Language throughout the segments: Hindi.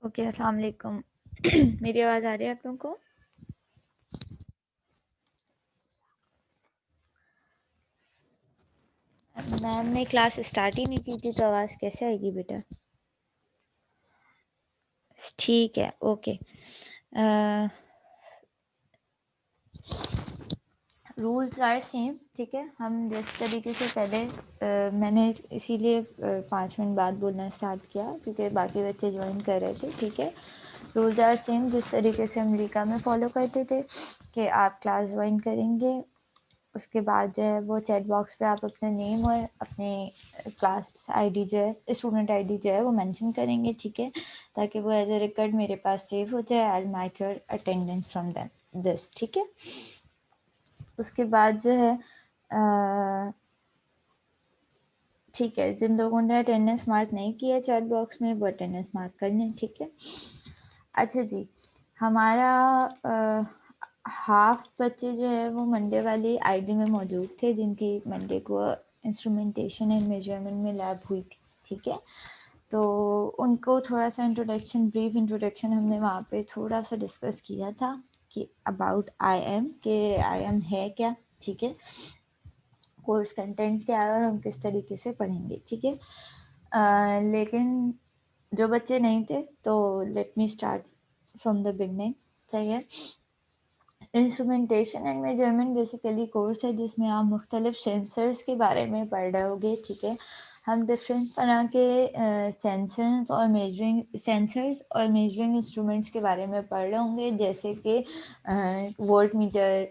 ओके, अस्सलाम वालेकुम। मेरी आवाज़ आ रही है आप लोगों को? मैम ने क्लास स्टार्ट ही नहीं की थी तो आवाज़ कैसे आएगी बेटा? ठीक है, ओके। रूल्स आर सेम, ठीक है। हम जिस तरीके से पहले मैंने इसीलिए 5 मिनट बाद बोलना स्टार्ट किया क्योंकि बाकी बच्चे ज्वाइन कर रहे थे, ठीक है। रूल्स आर सेम जिस तरीके से हम लीका में फॉलो करते थे कि आप क्लास ज्वाइन करेंगे, उसके बाद जो है वो चैट बॉक्स पे आप अपने नेम और अपने क्लास आईडी जो है, स्टूडेंट आईडी जो है वो मेंशन करेंगे, ठीक है, ताकि वो एज ए रिकॉर्ड मेरे पास सेव हो जाए। I will mark your attendance from them this, ठीक है। उसके बाद जो है ठीक है, जिन लोगों ने अटेंडेंस मार्क नहीं किया चैट बॉक्स में वो अटेंडेंस मार्क कर लें, ठीक है। अच्छा जी, हमारा हाफ बच्चे जो है वो मंडे वाली आईडी में मौजूद थे जिनकी मंडे को इंस्ट्रूमेंटेशन एंड मेजरमेंट में लैब हुई थी, ठीक है। तो उनको थोड़ा सा इंट्रोडक्शन, ब्रीफ इंट्रोडक्शन हमने वहाँ पे थोड़ा सा डिस्कस किया था कि अबाउट आई एम, के आई एम है क्या, ठीक है, कोर्स कंटेंट क्या है और हम किस तरीके से पढ़ेंगे, ठीक है। लेकिन जो बच्चे नहीं थे तो let me start from the beginning, सही है। Instrumentation and measurement basically course है जिसमें आप मुख्तलिफ सेंसर्स के बारे में पढ़ रहे होगे, ठीक है। हम डिफरेंट तरह के सेंसर्स और मेजरिंग इंस्ट्रूमेंट्स के बारे में पढ़ रहे होंगे, जैसे कि वोल्ट मीटर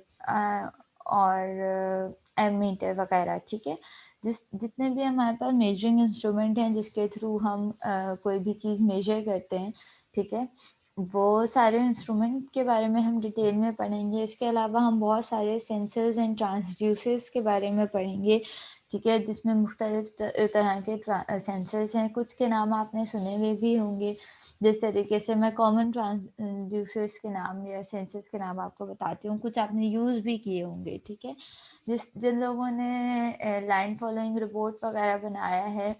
और एम मीटर वगैरह, ठीक है। जितने भी हमारे पास मेजरिंग इंस्ट्रूमेंट हैं जिसके थ्रू हम कोई भी चीज़ मेजर करते हैं, ठीक है, वो सारे इंस्ट्रूमेंट के बारे में हम डिटेल में पढ़ेंगे। इसके अलावा हम बहुत सारे सेंसर्स एंड ट्रांसड्यूसर्स के बारे में पढ़ेंगे, ठीक है, जिसमें मुख्तलिफ तरह के सेंसर्स हैं। कुछ के नाम आपने सुने हुए भी होंगे, जिस तरीके से मैं कॉमन ट्रांसड्यूसर्स के नाम या सेंसर्स के नाम आपको बताती हूँ, कुछ आपने यूज़ भी किए होंगे, ठीक है। जिन लोगों ने लाइन फॉलोइंग रिपोर्ट वगैरह बनाया है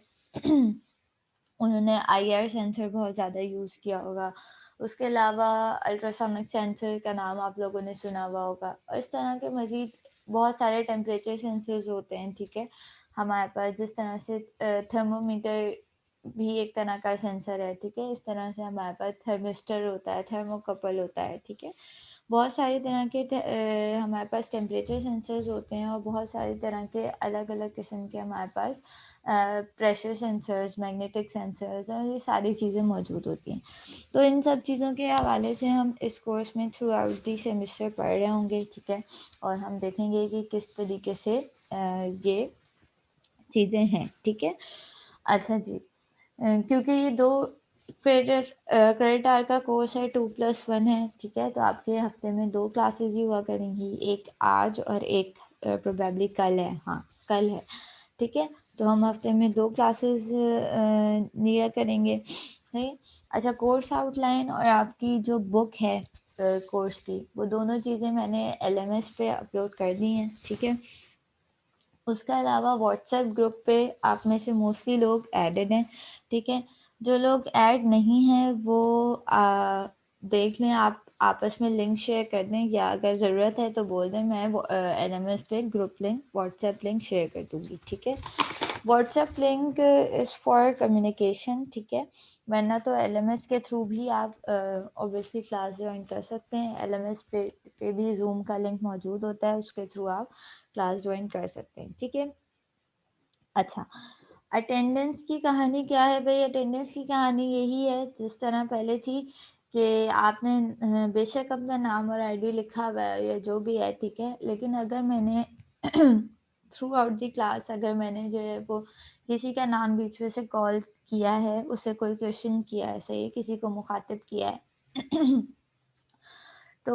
उन्होंने आईआर सेंसर बहुत ज़्यादा यूज़ किया होगा। उसके अलावा अल्ट्रासोनिक सेंसर का नाम आप लोगों ने सुना हुआ होगा, और इस तरह के मज़ीद बहुत सारे टेम्परेचर सेंसर्स होते हैं, ठीक है, हमारे पास। जिस तरह से थर्मोमीटर भी एक तरह का सेंसर है, ठीक है, इस तरह से हमारे पास थर्मिस्टर होता है, थर्मोकपल होता है, ठीक है। बहुत सारी तरह के हमारे पास टेम्परेचर सेंसर्स होते हैं और बहुत सारी तरह के अलग अलग किस्म के हमारे पास प्रेशर सेंसर्स, मैग्नेटिक सेंसर्स और ये सारी चीज़ें मौजूद होती हैं। तो इन सब चीज़ों के हवाले से हम इस कोर्स में थ्रू आउट दी सेमेस्टर पढ़ रहे होंगे, ठीक है, और हम देखेंगे कि किस तरीके से ये चीज़ें हैं, ठीक है। अच्छा जी, क्योंकि ये 2 क्रेडिट आवर का कोर्स है, 2+1 है, ठीक है, तो आपके हफ्ते में 2 क्लासेस ही हुआ करेंगी, एक आज और एक प्रोबेबली कल है, हाँ कल है, ठीक है। तो हम हफ्ते में 2 क्लासेस लिया करेंगे, सही। अच्छा, कोर्स आउटलाइन और आपकी जो बुक है कोर्स की, वो दोनों चीज़ें मैंने एलएमएस पे अपलोड कर दी हैं, ठीक है। उसके अलावा व्हाट्सएप ग्रुप पे आप में से मोस्टली लोग ऐडेड हैं, ठीक है। जो लोग ऐड नहीं हैं वो देख लें, आप आपस में लिंक शेयर कर दें, या अगर ज़रूरत है तो बोल दें, मैं एलएमएस पे group link, WhatsApp link share कर दूँगी, ठीक है। WhatsApp link is for communication, ठीक है, वरना तो एलएमएस के थ्रू भी आप ऑब्वियसली क्लास ज्वाइन कर सकते हैं। एलएमएस पे भी जूम का लिंक मौजूद होता है, उसके थ्रू आप क्लास ज्वाइन कर सकते हैं, ठीक है। अच्छा, अटेंडेंस की कहानी क्या है भाई? अटेंडेंस की कहानी यही है जिस तरह पहले थी कि आपने बेशक अपना नाम और आईडी लिखा हुआ है या जो भी है, ठीक है, लेकिन अगर मैंने थ्रू आउट दी क्लास अगर मैंने जो है वो किसी का नाम बीच में से कॉल किया है, उससे कोई क्वेश्चन किया है, सही है, किसी को मुखातिब किया है तो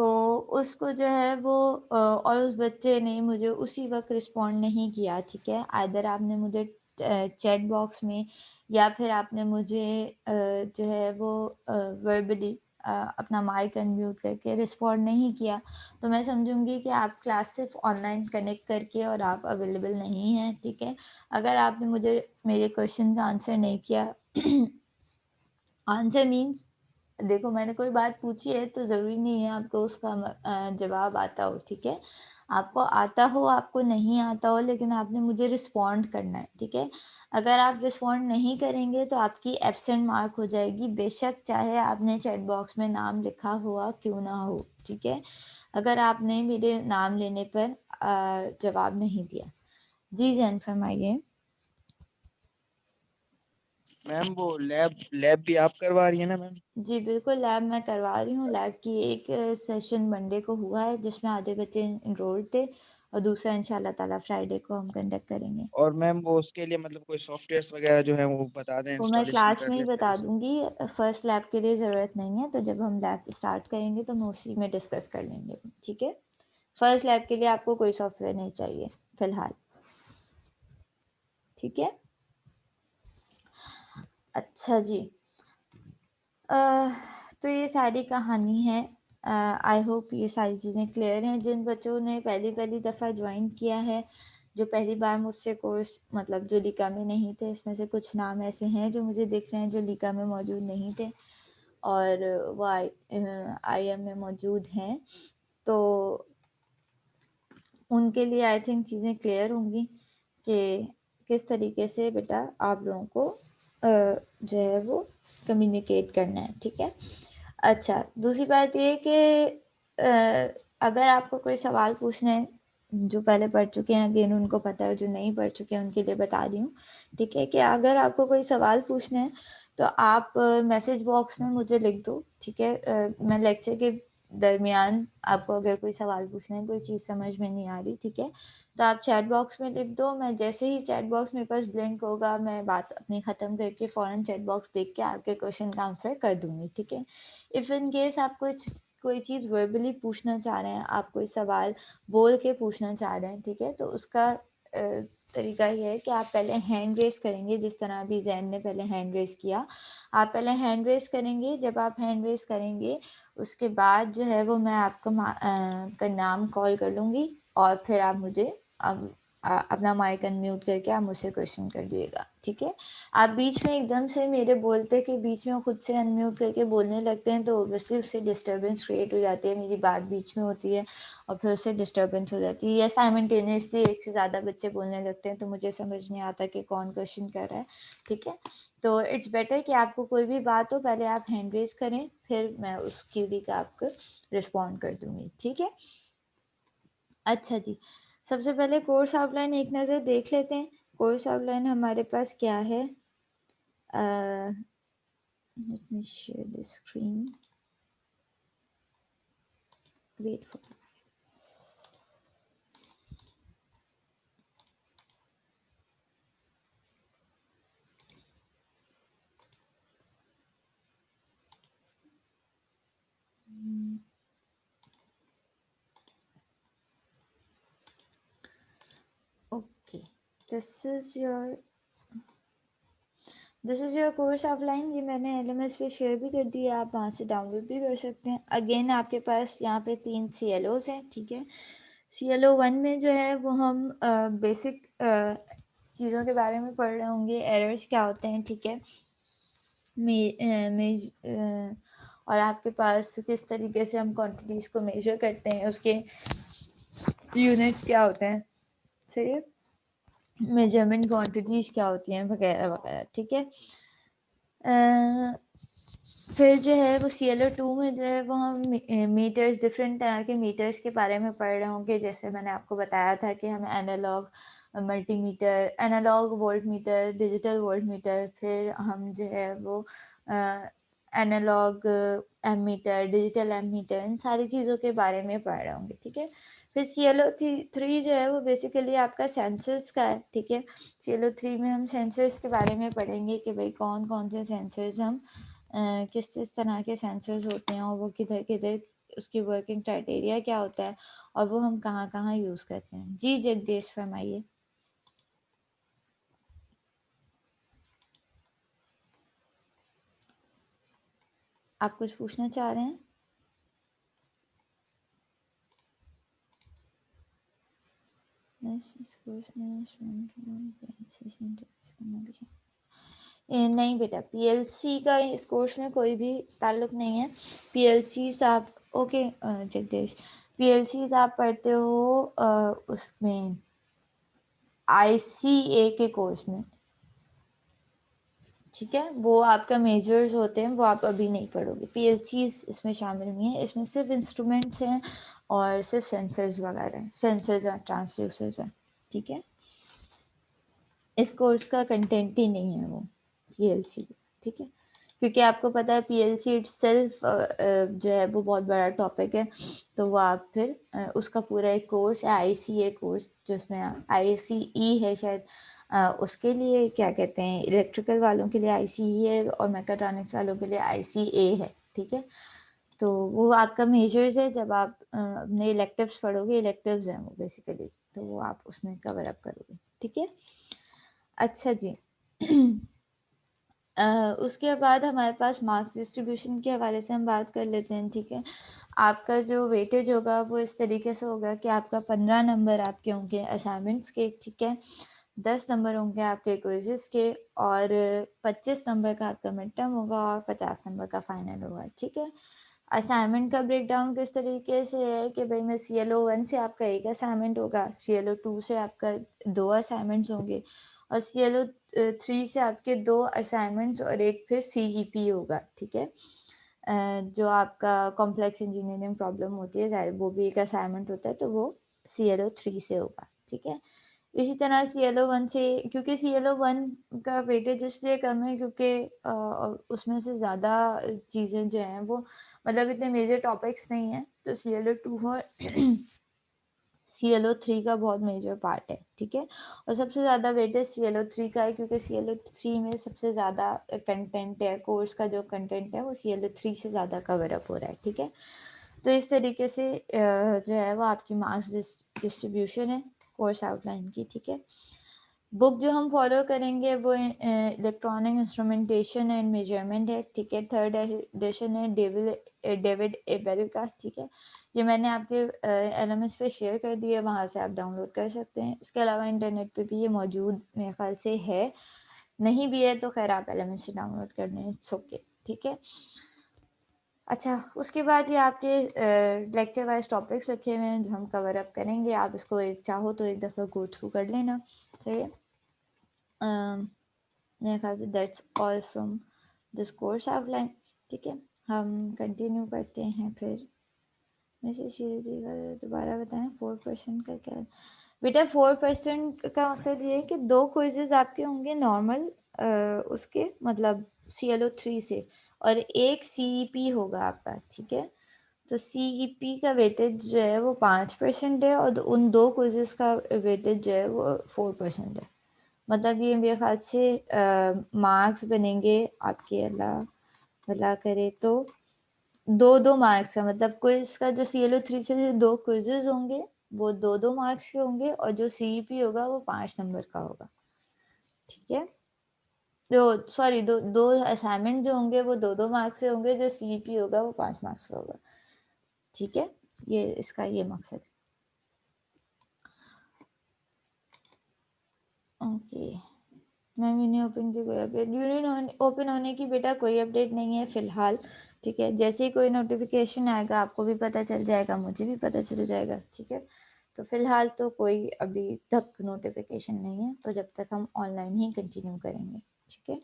उसको जो है वो और उस बच्चे ने मुझे उसी वक़्त रिस्पॉन्ड नहीं किया, ठीक है। आइदर आपने मुझे चैट बॉक्स में या फिर आपने मुझे जो है वो वर्बली अपना माइक अनम्यूट करके रिस्पॉन्ड नहीं किया, तो मैं समझूँगी कि आप क्लास सिर्फ़ ऑनलाइन कनेक्ट करके और आप अवेलेबल नहीं हैं, ठीक है। अगर आपने मुझे मेरे क्वेश्चन का आंसर नहीं किया आंसर मीन्स देखो मैंने कोई बात पूछी है तो ज़रूरी नहीं है आपको उसका जवाब आता हो, ठीक है? आपको आता हो, आपको नहीं आता हो, लेकिन आपने मुझे रिस्पॉन्ड करना है, ठीक है? अगर आप रिस्पॉन्ड नहीं करेंगे तो आपकी एब्सेंट मार्क हो जाएगी, बेशक चाहे आपने चैट बॉक्स में नाम लिखा हुआ क्यों ना हो, ठीक है? अगर आपने मेरे नाम लेने पर जवाब नहीं दिया। जी ज़ैन फरमाइए। मैम वो लैब लैब भी आप करवा रही है ना मैम? जी, बिल्कुल लैब मैं करवा रही हूँ। लैब की एक सेशन मंडे को हुआ है जिसमें आधे बच्चे एनरोल्ड थे और दूसरा इंशाल्लाह ताला फ्राइडे को हम कंडक्ट करेंगे। और मैम वो उसके लिए मतलब कोई सॉफ्टवेयर्स वगैरह जो है वो बता दें, वो मैं इंस्टॉलेशन क्लास कर में ही लें पहले बता से। दूँगी। फर्स्ट लैब के लिए ज़रूरत नहीं है, तो जब हम लैब स्टार्ट करेंगे तो हम उसी में डिस्कस कर लेंगे, ठीक है? फर्स्ट लैब के लिए आपको कोई सॉफ्टवेयर नहीं चाहिए फ़िलहाल, ठीक है? अच्छा जी। तो ये सारी कहानी है। आई होप ये सारी चीज़ें क्लियर हैं। जिन बच्चों ने पहली-पहली दफ़ा जॉइन किया है, जो पहली बार मुझसे कोर्स मतलब जो लीका में नहीं थे, इसमें से कुछ नाम ऐसे हैं जो मुझे दिख रहे हैं जो लीका में मौजूद नहीं थे और वो आईएम में मौजूद हैं। तो उनके लिए आई थिंक चीज़ें क्लियर होंगी कि किस तरीके से बेटा आप लोगों को जो है वो कम्युनिकेट करना है, ठीक है? अच्छा, दूसरी बात ये कि अगर आपको कोई सवाल पूछना है, जो पहले पढ़ चुके हैं अगेन उनको पता है, जो नहीं पढ़ चुके हैं उनके लिए बता रही हूँ, ठीक है? कि अगर आपको कोई सवाल पूछना है, तो आप मैसेज बॉक्स में मुझे लिख दो, ठीक है? मैं लेक्चर के दरमियान आपको अगर कोई सवाल पूछना है, कोई चीज़ समझ में नहीं आ रही, ठीक है? तो आप चैट बॉक्स में लिख दो, मैं जैसे ही चैट बॉक्स मेरे पास ब्लिंक होगा, मैं बात अपनी ख़त्म करके फ़ौरन चैट बॉक्स देख के आपके क्वेश्चन का आंसर कर दूँगी, ठीक है? इफ़ इन केस आप कोई चीज़ वर्बली पूछना चाह रहे हैं, आप कोई सवाल बोल के पूछना चाह रहे हैं, ठीक है? तो उसका तरीका ये है कि आप पहले हैंड रेज़ करेंगे, जिस तरह अभी ज़ैन ने पहले हैंड रेज़ किया। आप पहले हैंड रेज़ करेंगे, जब आप हैंड रेज़ करेंगे, उसके बाद जो है वो मैं आपका का नाम कॉल कर लूँगी और फिर आप मुझे अब अपना माइक अनम्यूट करके आप मुझसे क्वेश्चन कर दिएगा, ठीक है? आप बीच में एकदम से मेरे बोलते के बीच में खुद से अनम्यूट करके बोलने लगते हैं तो ऑब्वियसली उससे डिस्टर्बेंस क्रिएट हो जाती है, मेरी बात बीच में होती है और फिर उससे डिस्टर्बेंस हो जाती है या साइमल्टेनियसली एक से ज़्यादा बच्चे बोलने लगते हैं तो मुझे समझ नहीं आता कि कौन क्वेश्चन कर रहा है, ठीक है? तो इट्स बेटर कि आपको कोई भी बात हो पहले आप हैंड रेज़ करें, फिर मैं उस क्यूरी का आपको रिस्पॉन्ड कर दूँगी, ठीक है? अच्छा जी, सबसे पहले कोर्स आउटलाइन एक नज़र देख लेते हैं। कोर्स आउटलाइन हमारे पास क्या है? Let me share the screen. Wait for okay, this is your this is your course offline. ये मैंने एलएमएस पे शेयर भी कर दिया, आप वहाँ से डाउनलोड भी कर सकते हैं। अगेन आपके पास यहाँ पे 3 सीएलओज़ हैं, ठीक है? सीएलओ 1 में जो है वो हम बेसिक चीज़ों के बारे में पढ़ रहे होंगे, एरर्स क्या होते हैं, ठीक है? और आपके पास किस तरीके से हम क्वांटिटीज़ को मेजर करते हैं, उसके यूनिट्स क्या होते हैं, सही है? मेजरमेंट क्वांटिटीज़ क्या होती हैं वगैरह वगैरह, ठीक है? फिर जो है वो CLO 2 में जो है वो हम मीटर्स डिफरेंट तरह के मीटर्स के बारे में पढ़ रहे होंगे। जैसे मैंने आपको बताया था कि हम analogue multimeter, analogue volt meter, digital volt meter, फिर हम जो है वो एनालॉग एमीटर, डिजिटल एमीटर, इन सारी चीज़ों के बारे में पढ़ रहे होंगे, ठीक है? फिर CLO 3 जो है वो बेसिकली आपका सेंसर्स का है, ठीक है? CLO 3 में हम सेंसर्स के बारे में पढ़ेंगे कि भाई कौन कौन से सेंसर्स हम किस किस तरह के सेंसर्स होते हैं और वो किधर किधर उसकी वर्किंग क्राइटेरिया क्या होता है और वो हम कहाँ कहाँ यूज़ करते हैं। जी जगदीश फरमाइए। आप कुछ पूछना चाह रहे हैं? नहीं बेटा, पीएलसी का इस कोर्स में कोई भी ताल्लुक नहीं है। पीएलसीज आप ओके जगदीश, पीएलसीज आप पढ़ते हो उसमें आईसीए के कोर्स में, ठीक है। वो आपका मेजर्स होते हैं, वो आप अभी नहीं पढ़ोगे। पीएलसीज इसमें शामिल नहीं है, इसमें सिर्फ इंस्ट्रूमेंट्स हैं और सिर्फ सेंसर्स वगैरह हैं, सेंसर्स और ट्रांसड्यूसर्स हैं, ठीक है। इस कोर्स का कंटेंट ही नहीं है वो पीएलसी, ठीक है। क्योंकि आपको पता है पीएलसी इटसेल्फ जो है वो बहुत बड़ा टॉपिक है, तो वो आप फिर उसका पूरा एक कोर्स है आईसीए कोर्स, जिसमें आईसीई है शायद, उसके लिए क्या कहते हैं, इलेक्ट्रिकल वालों के लिए आईसीई है और मैकेट्रॉनिक्स वालों के लिए आईसीए है, ठीक है। तो वो आपका मेजर्स है, जब आप अपने इलेक्टिव्स पढ़ोगे, इलेक्टिव्स हैं वो बेसिकली, तो वो आप उसमें कवर अप करोगे, ठीक है। अच्छा जी। उसके बाद हमारे पास मार्क्स डिस्ट्रीब्यूशन के हवाले से हम बात कर लेते हैं, ठीक है। आपका जो वेटेज होगा वो इस तरीके से होगा कि आपका 15 नंबर आपके होंगे असाइनमेंट्स के, ठीक है। 10 नंबर होंगे आपके क्विज़ेस के, और 25 नंबर का आपका मिड टर्म होगा, और 50 नंबर का फाइनल होगा, ठीक है। असाइनमेंट का ब्रेकडाउन किस तरीके से है कि भाई मैं CLO 1 से आपका एक असाइनमेंट होगा, CLO 2 से आपका 2 असाइनमेंट्स होंगे, और CLO 3 से आपके 2 असाइनमेंट्स और एक फिर CEP होगा, ठीक है। जो आपका कॉम्प्लेक्स इंजीनियरिंग प्रॉब्लम होती है, ज़ाहिर वो भी एक असाइनमेंट होता है, तो वो CLO 3 से होगा, ठीक है। इसी तरह CLO 1 से, क्योंकि CLO 1 का वेटेज इसलिए कम है क्योंकि उसमें से ज़्यादा चीज़ें जो हैं वो मतलब इतने मेजर टॉपिक्स नहीं हैं, तो CLO 2 और CLO 3 का बहुत मेजर पार्ट है, ठीक है। और सबसे ज़्यादा वेटेज CLO 3 का है, क्योंकि CLO 3 में सबसे ज़्यादा कंटेंट है, कोर्स का जो कंटेंट है वो CLO 3 से ज़्यादा कवर अप हो रहा है, ठीक है। तो इस तरीके से जो है वो आपकी मार्क्स डिस्ट्रीब्यूशन है कोर्स आउटलाइन की, ठीक है। बुक जो हम फॉलो करेंगे वो इलेक्ट्रॉनिक इंस्ट्रूमेंटेशन एंड मेजरमेंट है, ठीक है। 3rd एडिशन है डेविड एबेल का, ठीक है। ये मैंने आपके LMS पे शेयर कर दिया, वहाँ से आप डाउनलोड कर सकते हैं। इसके अलावा इंटरनेट पे भी ये मौजूद मेरे ख्याल से है, नहीं भी है तो खैर आप LMS से डाउनलोड कर लें, इट्स ओके, ठीक है। अच्छा, उसके बाद ये आपके लेक्चर वाइज टॉपिक्स रखे हुए हैं जो हम कवर अप करेंगे। आप इसको एक चाहो तो एक दफ़ा गो थ्रू कर लेना, सही है। मेरे ख्याल से that's all from this course outline, ठीक है। हम कंटिन्यू करते हैं फिर। वैसे श्रीजी का दोबारा बताएं 4% का क्या बेटा। 4% का मकसद ये है कि 2 क्विजेज आपके होंगे नॉर्मल उसके मतलब CLO 3 से, और एक CEP होगा आपका, ठीक है। तो CEP का वेटेज जो है वो 5% है, और उन 2 क्विजेस का वेटेज जो है वो 4% है। मतलब ये मेरे ख्याल से मार्क्स बनेंगे आपके, अल्लाह भला करे तो 2-2 मार्क्स का, मतलब क्विज का जो CLO 3 से जो 2 क्विजेज होंगे वो 2-2 मार्क्स के होंगे, और जो CEP होगा वो 5 नंबर का होगा, ठीक है। दो सॉरी दो दो असाइनमेंट जो होंगे वो 2-2 मार्क्स से होंगे, जो CEP होगा वो 5 मार्क्स का होगा, ठीक है। ये इसका ये मकसद है। ओके मैम, यूनियन ओपन की कोई अपडेट, यूनियन ओपन होने की बेटा कोई अपडेट नहीं है फिलहाल, ठीक है। जैसे ही कोई नोटिफिकेशन आएगा आपको भी पता चल जाएगा, मुझे भी पता चल जाएगा, ठीक है। तो फिलहाल तो कोई अभी तक नोटिफिकेशन नहीं है, तो जब तक हम ऑनलाइन ही कंटिन्यू करेंगे, ठीक है।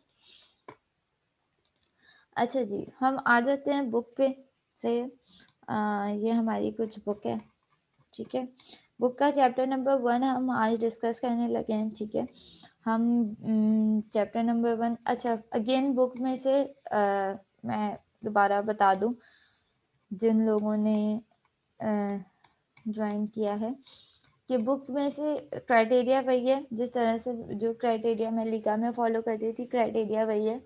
अच्छा जी, हम आ जाते हैं बुक पे, सही है। ये हमारी कुछ बुक है, ठीक है। बुक का चैप्टर नंबर 1 हम आज डिस्कस करने लगे हैं, ठीक है। हम चैप्टर नंबर 1, अच्छा अगेन बुक में से मैं दोबारा बता दूं जिन लोगों ने ज्वाइन किया है कि बुक में से क्राइटेरिया वही है, जिस तरह से जो क्राइटेरिया मैं लिखा में फॉलो करती थी, क्राइटेरिया वही है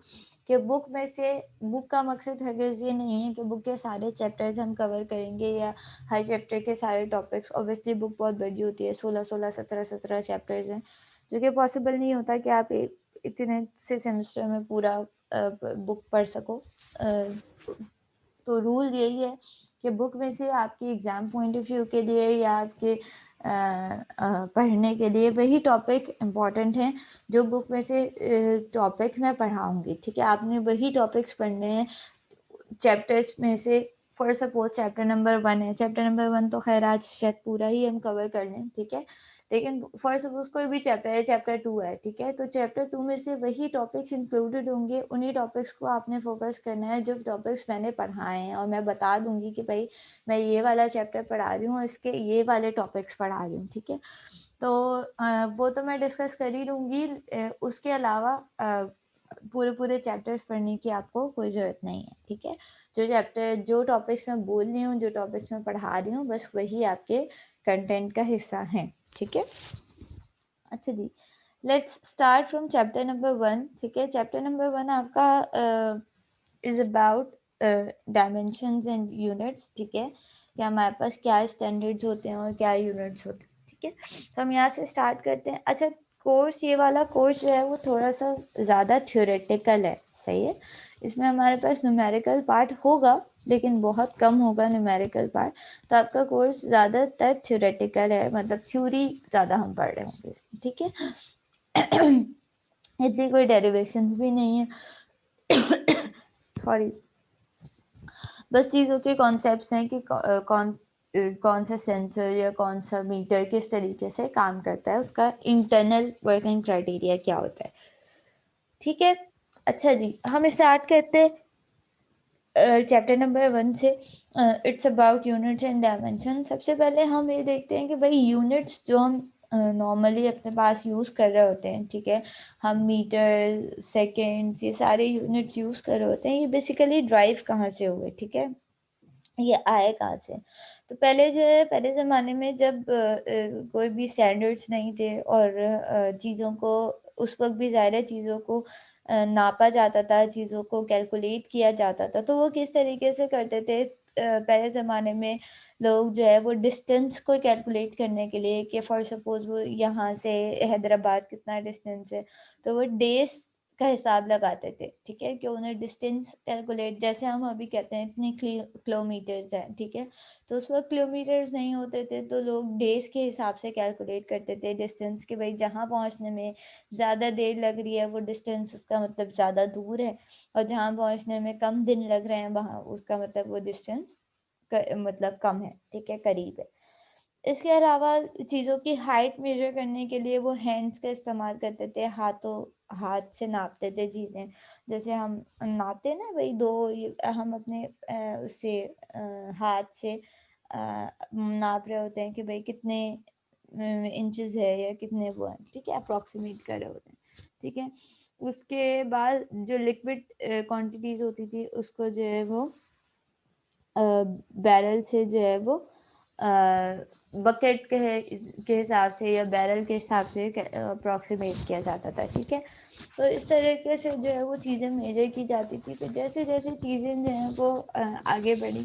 कि बुक में से, बुक का मकसद हरगिज़ ये नहीं है कि बुक के सारे चैप्टर्स हम कवर करेंगे या हर चैप्टर के सारे टॉपिक्स। ऑब्वियसली बुक बहुत बड़ी होती है, 16-16 17-17 चैप्टर्स हैं, जो कि पॉसिबल नहीं होता कि आप इतने से सेमेस्टर में पूरा बुक पढ़ सको। तो रूल यही है कि बुक में से आपकी एग्ज़ाम पॉइंट ऑफ व्यू के लिए या आपके पढ़ने के लिए वही टॉपिक इम्पॉर्टेंट हैं जो बुक में से टॉपिक मैं पढ़ाऊँगी, ठीक है? आपने वही टॉपिक्स पढ़ने हैं चैप्टर्स में से। फॉर सपोज चैप्टर नंबर 1 है, चैप्टर नंबर 1 तो खैर आज शायद पूरा ही हम कवर कर लें, ठीक है? लेकिन फॉर सपोज कोई भी चैप्टर है, चैप्टर 2 है, ठीक है? तो चैप्टर 2 में से वही टॉपिक्स इंक्लूडेड होंगे, उन्हीं टॉपिक्स को आपने फोकस करना है जो टॉपिक्स मैंने पढ़ाए हैं, और मैं बता दूँगी कि भई मैं ये वाला चैप्टर पढ़ा रही हूँ, इसके ये वाले टॉपिक्स पढ़ा रही हूँ, ठीक है? तो वो तो मैं डिस्कस कर ही लूँगी, उसके अलावा पूरे चैप्टर्स पढ़ने की आपको कोई ज़रूरत नहीं है, ठीक है? जो टॉपिक्स मैं बोल रही हूँ, जो टॉपिक्स मैं पढ़ा रही हूँ, बस वही आपके कंटेंट का हिस्सा हैं, ठीक है? अच्छा जी, let's start from chapter number 1, ठीक है? चैप्टर नंबर 1 आपका is about dimensions and units, ठीक है? कि हमारे पास क्या स्टैंडर्ड्स होते हैं और क्या यूनिट्स होते हैं, ठीक है? तो हम यहाँ से स्टार्ट करते हैं। अच्छा, ये वाला कोर्स जो है वो थोड़ा-सा ज़्यादा थ्योरेटिकल है, सही है? इसमें हमारे पास न्यूमेरिकल पार्ट होगा, लेकिन बहुत कम होगा न्यूमेरिकल पार्ट। तो आपका कोर्स ज़्यादातर थ्योरेटिकल है, मतलब थ्योरी ज़्यादा हम पढ़ रहे होंगे, ठीक है? इतनी कोई डेरिवेशंस भी नहीं है। सॉरी। बस चीज़ों के कॉन्सेप्ट्स हैं कि कौन सा सेंसर या कौन सा मीटर किस तरीके से काम करता है, उसका इंटरनल वर्किंग क्राइटेरिया क्या होता है, ठीक है? अच्छा जी, हम स्टार्ट करते हैं चैप्टर नंबर 1 से। It's about units and dimension. सबसे पहले हम ये देखते हैं कि भाई यूनिट्स जो हम नॉर्मली अपने पास यूज़ कर रहे होते हैं, ठीक है? हम मीटर, सेकेंड्स, ये सारे यूनिट्स यूज़ कर रहे होते हैं, ये बेसिकली ड्राइव कहाँ से हुए, ठीक है? ये आए कहाँ से? तो पहले जो है, पहले ज़माने में जब कोई भी स्टैंडर्ड्स नहीं थे और चीज़ों को उस वक़्त भी ज़ाहिर है चीज़ों को नापा जाता था, चीज़ों को कैलकुलेट किया जाता था। तो वो किस तरीके से करते थे? पहले ज़माने में लोग जो है वो डिस्टेंस को कैलकुलेट करने के लिए, कि फॉर सपोज़ वो यहाँ से हैदराबाद कितना डिस्टेंस है, तो वो डेज़ का हिसाब लगाते थे, ठीक है? कि उन्हें डिस्टेंस कैलकुलेट, जैसे हम अभी कहते हैं इतनी किलोमीटर्स है, ठीक है? तो उस वक़्त किलोमीटर्स नहीं होते थे, तो लोग डेज़ के हिसाब से कैलकुलेट करते थे डिस्टेंस, कि भई जहाँ पहुँचने में ज़्यादा देर लग रही है वो डिस्टेंस, उसका मतलब ज़्यादा दूर है, और जहाँ पहुँचने में कम दिन लग रहे हैं वहाँ उसका मतलब वो डिस्टेंस मतलब कम है, ठीक है? करीब है। इसके अलावा चीज़ों की हाइट मेज़र करने के लिए वो हैंड्स का इस्तेमाल करते थे, हाथ से नापते थे चीज़ें। जैसे हम नापते हैं ना भई 2, ये हम अपने उससे हाथ से नाप रहे होते हैं कि भई कितने इंचेस है या कितने वो हैं, ठीक है? अप्रॉक्सिमेट कर रहे होते हैं, ठीक है? उसके बाद जो लिक्विड क्वांटिटीज़ होती थी उसको जो है वो अ, बैरल से जो है वो बकेट के हिसाब से या बैरल के हिसाब से अप्रॉक्सीमेट किया जाता था, ठीक है? तो इस तरीके से जो है वो चीज़ें मेजर की जाती थी। तो जैसे-जैसे चीज़ें जो हैं वो आगे बढ़ी,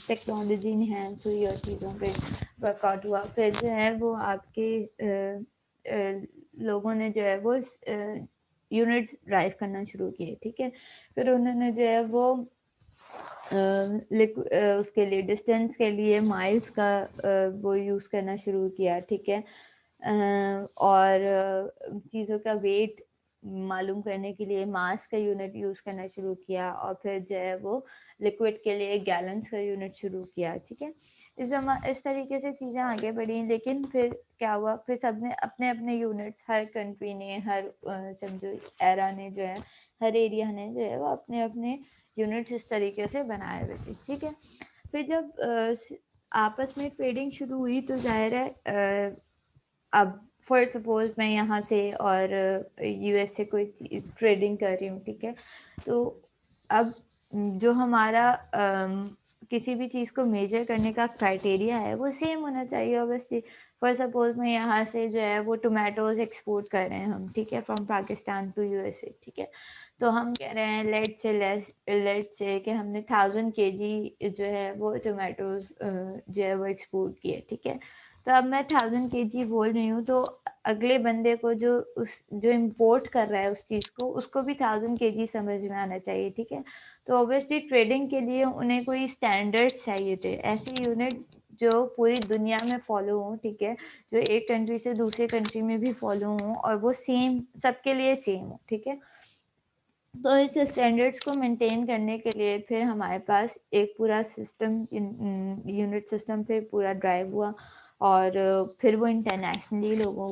टेक्नोलॉजी इन्हांस हुई और चीज़ों पे वर्कआउट हुआ, फिर जो है वो आपके लोगों ने जो है वो यूनिट्स ड्राइव करना शुरू किए, ठीक है? फिर उन्होंने जो है वो उसके लिए डिस्टेंस के लिए माइल्स का वो यूज़ करना शुरू किया, ठीक है? और चीज़ों का वेट मालूम करने के लिए मास का यूनिट यूज़ करना शुरू किया, और फिर जो है वो लिक्विड के लिए गैलन्स का यूनिट शुरू किया, ठीक है? इस तरीके से चीज़ें आगे बढ़ी, लेकिन फिर क्या हुआ, फिर सबने अपने-अपने यूनिट्स, हर कंट्री ने, हर समझो एरा ने जो है, हर एरिया ने जो है वो अपने-अपने यूनिट्स इस तरीके से बनाए हुए थे, ठीक है? फिर जब आपस में ट्रेडिंग शुरू हुई तो ज़ाहिर है अब फॉर सपोज़ मैं यहाँ से और यूएस से कोई ट्रेडिंग कर रही हूँ, ठीक है? तो अब जो हमारा किसी भी चीज़ को मेजर करने का क्राइटेरिया है वो सेम होना चाहिए ऑब्वियसली। फॉर सपोज़ मैं यहाँ से जो है वो टोमेटोज़ एक्सपोर्ट कर रहे हैं हम, ठीक है? फ्रॉम पाकिस्तान टू यूएसए, ठीक है? तो हम कह रहे हैं लेट्स से कि हमने 1000 केजी जो है वो टोमेटोज़ जो है वो एक्सपोर्ट किए, ठीक है? तो अब मैं 1000 केजी बोल रही हूँ, तो अगले बंदे को जो इम्पोर्ट कर रहा है उस चीज़ को, उसको भी 1000 केजी समझ में आना चाहिए, ठीक है? तो ऑब्वियसली ट्रेडिंग के लिए उन्हें कोई स्टैंडर्ड्स चाहिए थे, ऐसे यूनिट जो पूरी दुनिया में फॉलो हों, ठीक है? जो एक कंट्री से दूसरे कंट्री में भी फॉलो हों और वो सेम सबके लिए सेम हो, ठीक है? तो इस स्टैंडर्ड्स को मेंटेन करने के लिए फिर हमारे पास एक पूरा सिस्टम यूनिट सिस्टम पे पूरा ड्राइव हुआ और फिर वो इंटरनेशनली लोगों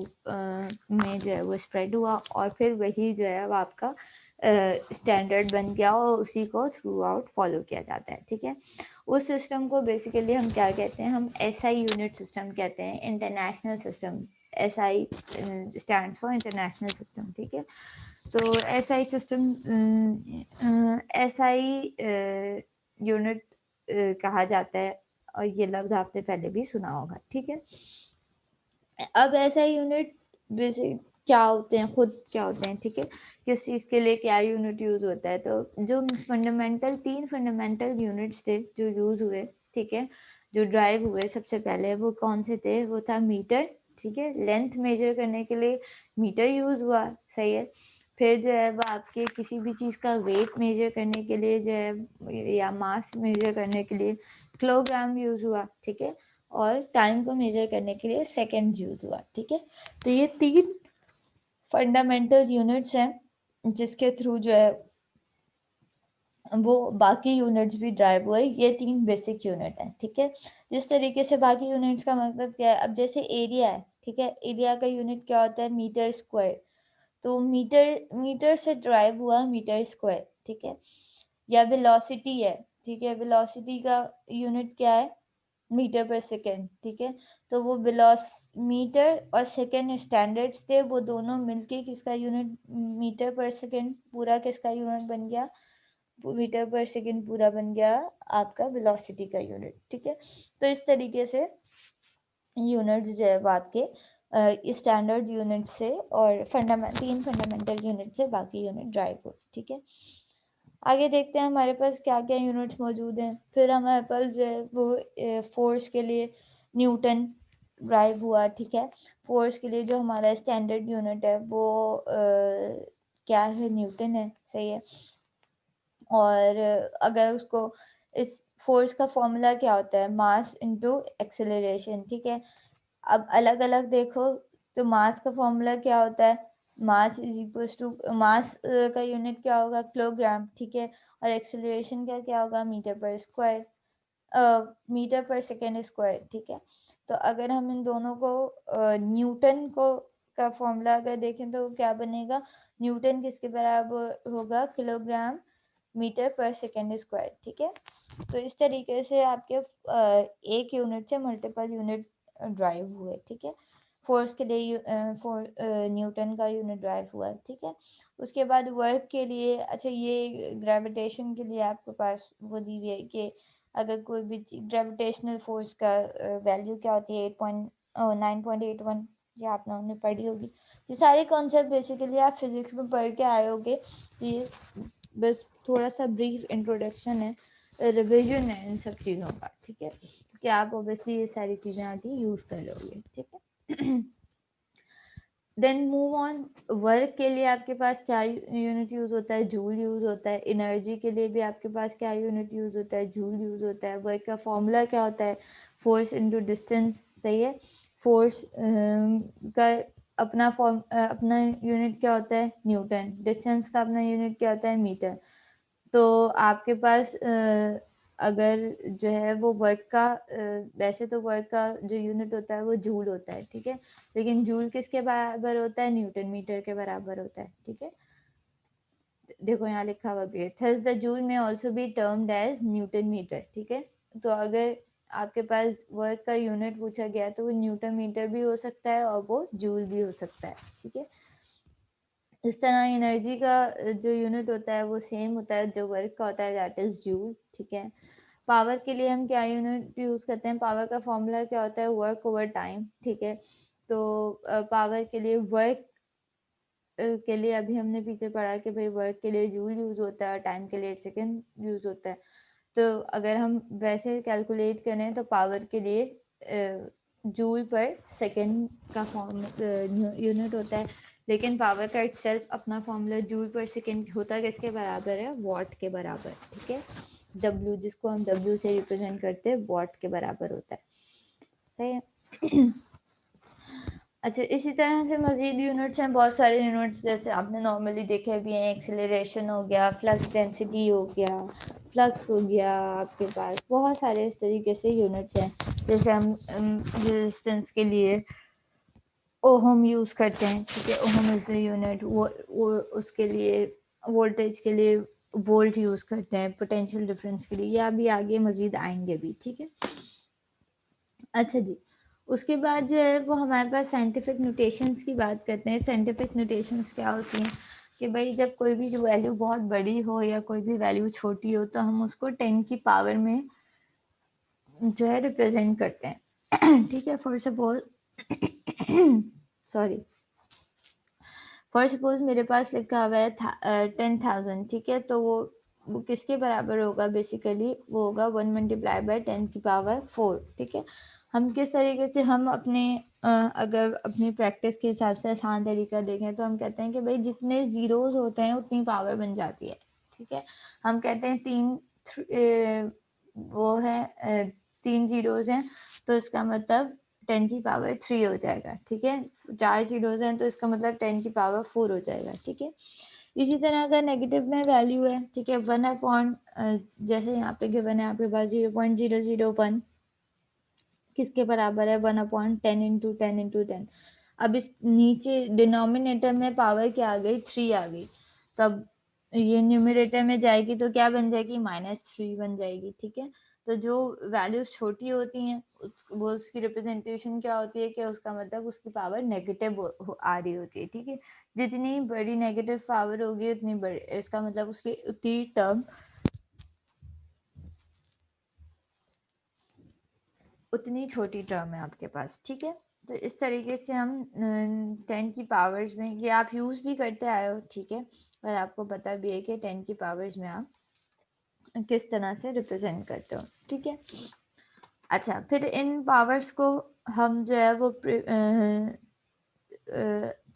में जो है वो स्प्रेड हुआ और फिर वही जो है वो आपका स्टैंडर्ड बन गया और उसी को थ्रू आउट फॉलो किया जाता है, ठीक है? उस सिस्टम को बेसिकली हम क्या कहते हैं, हम एसआई यूनिट सिस्टम कहते हैं, international system. SI stands for international system, ठीक है? तो एसआई सिस्टम एसआई यूनिट कहा जाता है और ये लफ्ज़ आपने पहले भी सुना होगा, ठीक है? अब एसआई यूनिट बेसिक क्या होते हैं, खुद क्या होते हैं, ठीक है? किस चीज़ के लिए क्या यूनिट यूज़ होता है, तो जो फंडामेंटल 3 फंडामेंटल यूनिट्स थे जो यूज़ हुए, ठीक है? जो ड्राइव हुए सबसे पहले वो कौन से थे? वो था मीटर, ठीक है? लेंथ मेजर करने के लिए मीटर यूज़ हुआ, सही है? फिर जो है वो आपके किसी भी चीज़ का वेट मेजर करने के लिए जो है या मास मेजर करने के लिए किलोग्राम यूज़ हुआ, ठीक है? और टाइम को मेजर करने के लिए सेकंड यूज़ हुआ, ठीक है? तो ये 3 फंडामेंटल यूनिट्स हैं जिसके थ्रू जो है वो बाकी यूनिट्स भी ड्राइव हुए। ये 3 बेसिक यूनिट हैं, ठीक है? जिस तरीके से बाकी यूनिट्स का मतलब क्या है, अब जैसे एरिया है, ठीक है? एरिया का यूनिट क्या होता है? Metre square. तो मीटर मीटर से ड्राइव हुआ मीटर स्क्वायर, ठीक है? या वेलोसिटी है, ठीक है? वेलोसिटी का यूनिट क्या है? मीटर पर सेकंड, ठीक है? तो वो मीटर और सेकंड स्टैंडर्ड्स थे, वो दोनों मिलके किसका यूनिट, मीटर पर सेकंड पूरा किसका यूनिट बन गया? मीटर पर सेकंड पूरा बन गया आपका वेलोसिटी का यूनिट, ठीक है? तो इस तरीके से यूनिट्स जो है वो आपके स्टैंडर्ड यूनिट से और 3 फंडामेंटल यूनिट से बाकी यूनिट ड्राइव हो, ठीक है? आगे देखते हैं हमारे पास क्या-क्या यूनिट्स मौजूद हैं। फिर हमारे पास जो है वो फ़ोर्स के लिए न्यूटन ड्राइव हुआ, ठीक है? फ़ोर्स के लिए जो हमारा स्टैंडर्ड यूनिट है वो क्या है? न्यूटन है, सही है? और अगर उसको इस फ़ोर्स का फ़ॉर्मूला क्या होता है? मास इनटू एक्सेलरेशन, ठीक है? अब अलग-अलग देखो तो मास का फ़ॉर्मूला क्या होता है? Mass is equals to mass का यूनिट क्या होगा? किलोग्राम, ठीक है? और एक्सेलरेशन का क्या होगा? मीटर पर स्क्वायर मीटर पर सेकंड स्क्वायर, ठीक है? तो अगर हम इन दोनों को न्यूटन को का फ़ॉर्मूला अगर देखें तो क्या बनेगा? न्यूटन किसके बराबर होगा? किलोग्राम मीटर पर सेकंड स्क्वायर, ठीक है? तो इस तरीके से आपके एक यूनिट से मल्टीपल यूनिट ड्राइव हुए, ठीक है? फ़ोर्स के लिए न्यूटन का यूनिट ड्राइव हुआ, ठीक है? उसके बाद वर्क के लिए अच्छा ये ग्रेविटेशन के लिए आपके पास वो दी हुई है कि अगर कोई भी ग्रेविटेशनल फ़ोर्स का वैल्यू क्या होती है 9.81 ये आप लोगों ने पढ़ी होगी। ये सारे कॉन्सेप्ट बेसिकली आप फिज़िक्स में पढ़ के आए होंगे। ये बस थोड़ा-सा ब्रीफ इंट्रोडक्शन है, रिविज़न है इन सब चीज़ों का, ठीक है? क्योंकि आप ऑब्वियसली ये सारी चीज़ें आगे यूज़ कर लोगे, ठीक है? देन मूव ऑन वर्क के लिए आपके पास क्या यूनिट यूज़ होता है? जूल यूज़ होता है। एनर्जी के लिए भी आपके पास क्या यूनिट यूज़ होता है? जूल यूज़ होता है। वर्क का फॉर्मूला क्या होता है? फोर्स इनटू डिस्टेंस, सही है? फोर्स का अपना यूनिट क्या होता है? न्यूटन। डिस्टेंस का अपना यूनिट क्या होता है? मीटर। तो आपके पास अगर जो है वो वर्क का वैसे तो वर्क का जो यूनिट होता है वो जूल होता है, ठीक है? लेकिन जूल किसके बराबर होता है? न्यूटन मीटर के बराबर होता है, ठीक है? देखो यहाँ लिखा हुआ भी है, थस द जूल में also be termed as newton metre, ठीक है? तो अगर आपके पास वर्क का यूनिट पूछा गया तो वो न्यूटन मीटर भी हो सकता है और वो जूल भी हो सकता है, ठीक है? इस तरह एनर्जी का जो यूनिट होता है वो सेम होता है जो वर्क का होता है, दैट इज जूल, ठीक है? पावर के लिए हम क्या यूनिट यूज़ करते हैं? पावर का फॉर्मूला क्या होता है? वर्क ओवर टाइम, ठीक है? तो पावर के लिए वर्क के लिए अभी हमने पीछे पढ़ा कि भाई वर्क के लिए जूल यूज़ होता है और टाइम के लिए सेकंड यूज़ होता है। तो अगर हम वैसे कैलकुलेट करें तो पावर के लिए जूल पर सेकंड का यूनिट होता है, लेकिन पावर का इटसेल्फ अपना फॉर्मूला जूल पर सेकंड होता है किसके बराबर है? वॉट के बराबर, ठीक है? डब्ल्यू जिसको हम डब्ल्यू से रिप्रेजेंट करते हैं वॉट के बराबर होता है। सही है। अच्छा, इसी तरह से मज़ीद यूनिट्स हैं, बहुत सारे यूनिट्स जैसे आपने नॉर्मली देखे भी हैं, एक्सेलरेशन हो गया, फ्लक्स डेंसिटी हो गया, फ्लक्स हो गया, आपके पास बहुत सारे इस तरीके से यूनिट्स हैं। जैसे हम रेजिस्टेंस के लिए ओहम यूज़ करते हैं, ठीक है, ओहम इज़ द यूनिट। वो उसके लिए वोल्टेज के लिए वोल्ट यूज़ करते हैं, पोटेंशियल डिफरेंस के लिए, या अभी आगे मज़ीद आएंगे भी, ठीक है। अच्छा जी, उसके बाद जो है वो हमारे पास साइंटिफिक नोटेशंस की बात करते हैं। साइंटिफिक नोटेशंस क्या होती हैं कि भाई जब कोई भी जो वैल्यू बहुत बड़ी हो या कोई भी वैल्यू छोटी हो तो हम उसको 10 की पावर में जो है रिप्रेजेंट करते हैं। ठीक है, for suppose sorry, for suppose मेरे पास लिखा हुआ है 10,000, ठीक है, तो वो किसके बराबर होगा, बेसिकली वो होगा 1 मल्टीप्लाई बाय 10 की पावर 4, ठीक है। हम किस तरीके से हम अपने अगर अपनी प्रैक्टिस के हिसाब से आसान तरीका देखें तो हम कहते हैं कि भाई जितने ज़ीरोज़ होते हैं उतनी पावर बन जाती है, ठीक है। हम कहते हैं वो है 3 ज़ीरोज़ हैं तो इसका मतलब 10 की पावर 3 हो जाएगा, ठीक है। 4 ज़ीरोज़ हैं तो इसका मतलब 10 की पावर 4 हो जाएगा, ठीक है। इसी तरह अगर नेगेटिव में वैल्यू है, ठीक है, 1 अपॉन जैसे यहाँ पे गिवन है आपके पास 0.001 किसके बराबर है, 1 अपॉन 10 इंटू 10 इंटू 10। अब इस नीचे डिनोमिनेटर में पावर क्या आ गई, 3 आ गई, तब ये न्यूमरेटर में जाएगी तो क्या बन जाएगी, -3 बन जाएगी, ठीक है। तो जो वैल्यूज छोटी होती हैं वो उसकी रिप्रेजेंटेशन क्या होती है कि उसका मतलब उसकी पावर नेगेटिव आ रही होती है, ठीक है। जितनी बड़ी नेगेटिव पावर होगी उतनी बड़ी, इसका मतलब उसकी उतनी टर्म उतनी छोटी टर्म है आपके पास, ठीक है। तो इस तरीके से हम 10 की पावर्स में ये आप यूज़ भी करते आए हो, ठीक है, और आपको पता भी है कि 10 की पावर्स में आप किस तरह से रिप्रेजेंट करते हो, ठीक है। अच्छा, फिर इन पावर्स को हम जो है वो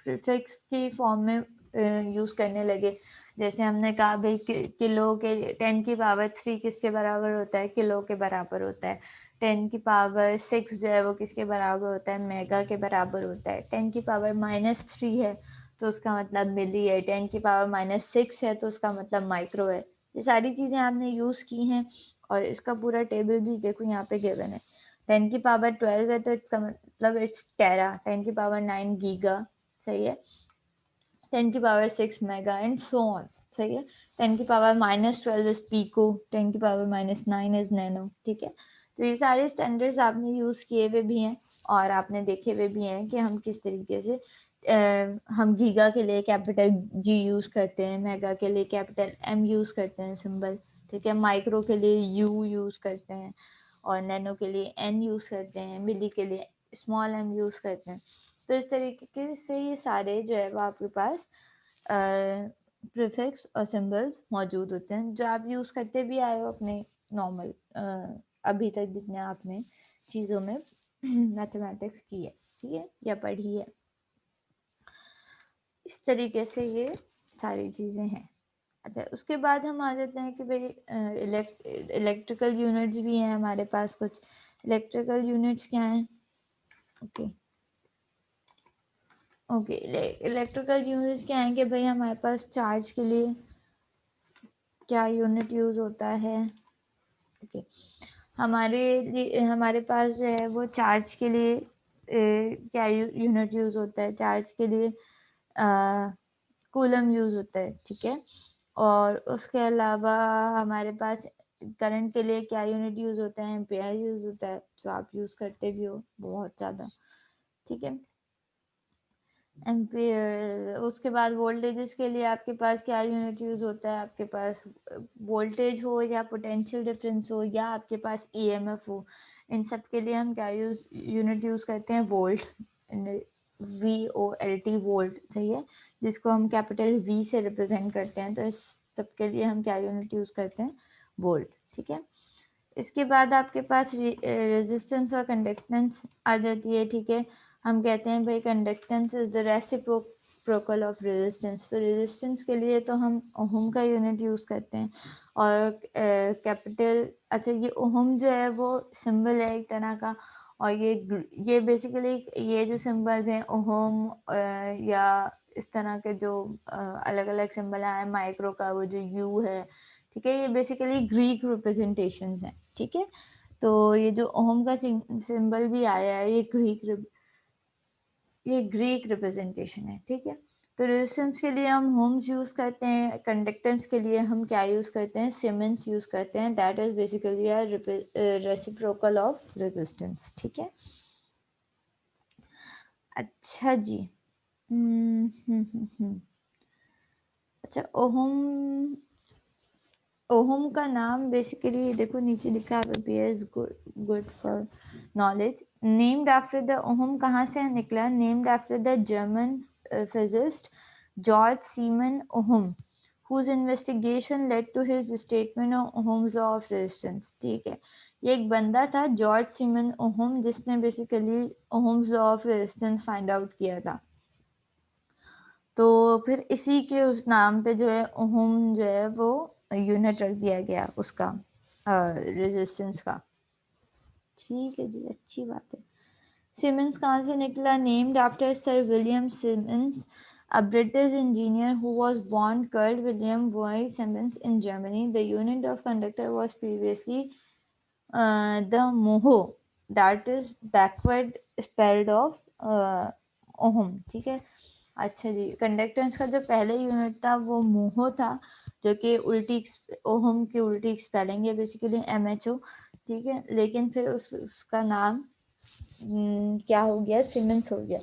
प्रीफिक्स की फॉर्म में यूज़ करने लगे। जैसे हमने कहा भाई किलो के 10 की पावर 3 किसके बराबर होता है, किलो के बराबर होता है। 10 की पावर 6 जो है वो किसके बराबर होता है, मेगा के बराबर होता है। 10 की पावर -3 है तो उसका मतलब मिली है। 10 की पावर -6 है तो उसका मतलब माइक्रो है। ये सारी चीज़ें आपने यूज़ की हैं और इसका पूरा टेबल भी देखो यहाँ पे गिवन है। 10 की पावर 12 है तो इसका मतलब इट्स टेरा। 10 की पावर 9 गीगा, सही है। 10 की power 6 mega and so on, सही है। 10 की पावर -12 इज पीको, 10 की पावर -9 इज नैनो, ठीक है। तो ये सारे स्टैंडर्ड्स आपने यूज़ किए हुए भी हैं और आपने देखे हुए भी हैं कि हम किस तरीके से हम गीगा के लिए कैपिटल जी यूज़ करते हैं, मेगा के लिए कैपिटल एम यूज़ करते हैं सिंबल, ठीक है। माइक्रो के लिए यू यूज़ करते हैं और नैनो के लिए एन यूज़ करते हैं, मिली के लिए स्मॉल एम यूज़ करते हैं। तो इस तरीके से ये सारे जो है वो आपके पास प्रीफिक्स और सिंबल्स मौजूद होते हैं जो आप यूज़ करते भी आए हो अपने नॉर्मल अभी तक जितने आपने चीज़ों में मैथमेटिक्स की है, ठीक है, या पढ़ी है। इस तरीके से ये सारी चीज़ें हैं। अच्छा, उसके बाद हम आ जाते हैं कि भाई इलेक्ट्रिकल यूनिट्स भी हैं हमारे पास कुछ। इलेक्ट्रिकल यूनिट्स क्या हैं, ओके ओके इलेक्ट्रिकल यूनिट्स क्या हैं कि भाई हमारे पास चार्ज के लिए क्या यूनिट यूज़ होता है, ओके। हमारे पास जो है वो चार्ज के लिए क्या यूनिट यूज़ होता है, चार्ज के लिए कूलम यूज़ होता है, ठीक है। और उसके अलावा हमारे पास करंट के लिए क्या यूनिट यूज़ होता है, एम्पेयर यूज़ होता है, जो आप यूज़ करते भी हो बहुत ज़्यादा, ठीक है, एम्पेयर। उसके बाद वोल्टेजेस के लिए आपके पास क्या यूनिट यूज़ होता है, आपके पास वोल्टेज हो या पोटेंशियल डिफरेंस हो या आपके पास ईएमएफ हो, इन सब के लिए हम क्या यूनिट यूज़ करते हैं, वोल्ट, VOLT, वोल्ट, सही है, जिसको हम कैपिटल V से रिप्रेजेंट करते हैं। तो इस सब के लिए हम क्या यूनिट यूज़ करते हैं, वोल्ट, ठीक है। इसके बाद आपके पास रेजिस्टेंस और कंडक्टेंस आ जाती है, ठीक है। हम कहते हैं भाई conductance is the reciprocal of resistance. तो रेजिस्टेंस के लिए तो हम ओहम का यूनिट यूज़ करते हैं और कैपिटल, अच्छा ये ओहम जो है वो सिंबल है एक तरह का, और ये बेसिकली ये जो सिंबल्स हैं ओहम या इस तरह के जो अलग अलग सिंबल हैं, माइक्रो का वो जो यू है, ठीक है, ये बेसिकली ग्रीक रिप्रेजेंटेशंस हैं, ठीक है। तो ये जो ओहम का सिंबल भी आया है ये ग्रीक रिप्रेजेंटेशन है, ठीक है। तो रेजिस्टेंस के लिए हम ओम्स यूज करते हैं, कंडक्टेंस के लिए हम क्या यूज करते हैं, सीमेंस यूज करते हैं, that is basically a reciprocal of resistance, ठीक है। अच्छा जी। अच्छा, ओहम ओहम का नाम बेसिकली देखो नीचे लिखा है is good for knowledge. Named after the ohm कहाँ से निकला? Named after the German physicist George Simon ohm whose investigation led to his statement of Ohm's law of resistance, ठीक है। ये एक बंदा था जॉर्ज सीमन ओहम जिसने basically Ohm's law of resistance find out किया था। तो फिर इसी के उस नाम पे जो है ओहम जो है वो यूनिट रख दिया गया उसका रेजिस्टेंस का, ठीक है जी, अच्छी बात है। सिमंस कहाँ से निकला? Named after sir William Siemens, a British engineer who was born called William Boy Simmons in Germany. The unit of conductor was previously the moho, that is backward spelled of ohm, ठीक है। अच्छा जी, कंडक्टेंस का जो पहले यूनिट था वो मोहो था, जो कि उल्टी ओहम की उल्टी स्पेलिंग है बेसिकली MHO, ठीक है। लेकिन फिर उसका नाम क्या हो गया? सिमंस हो गया।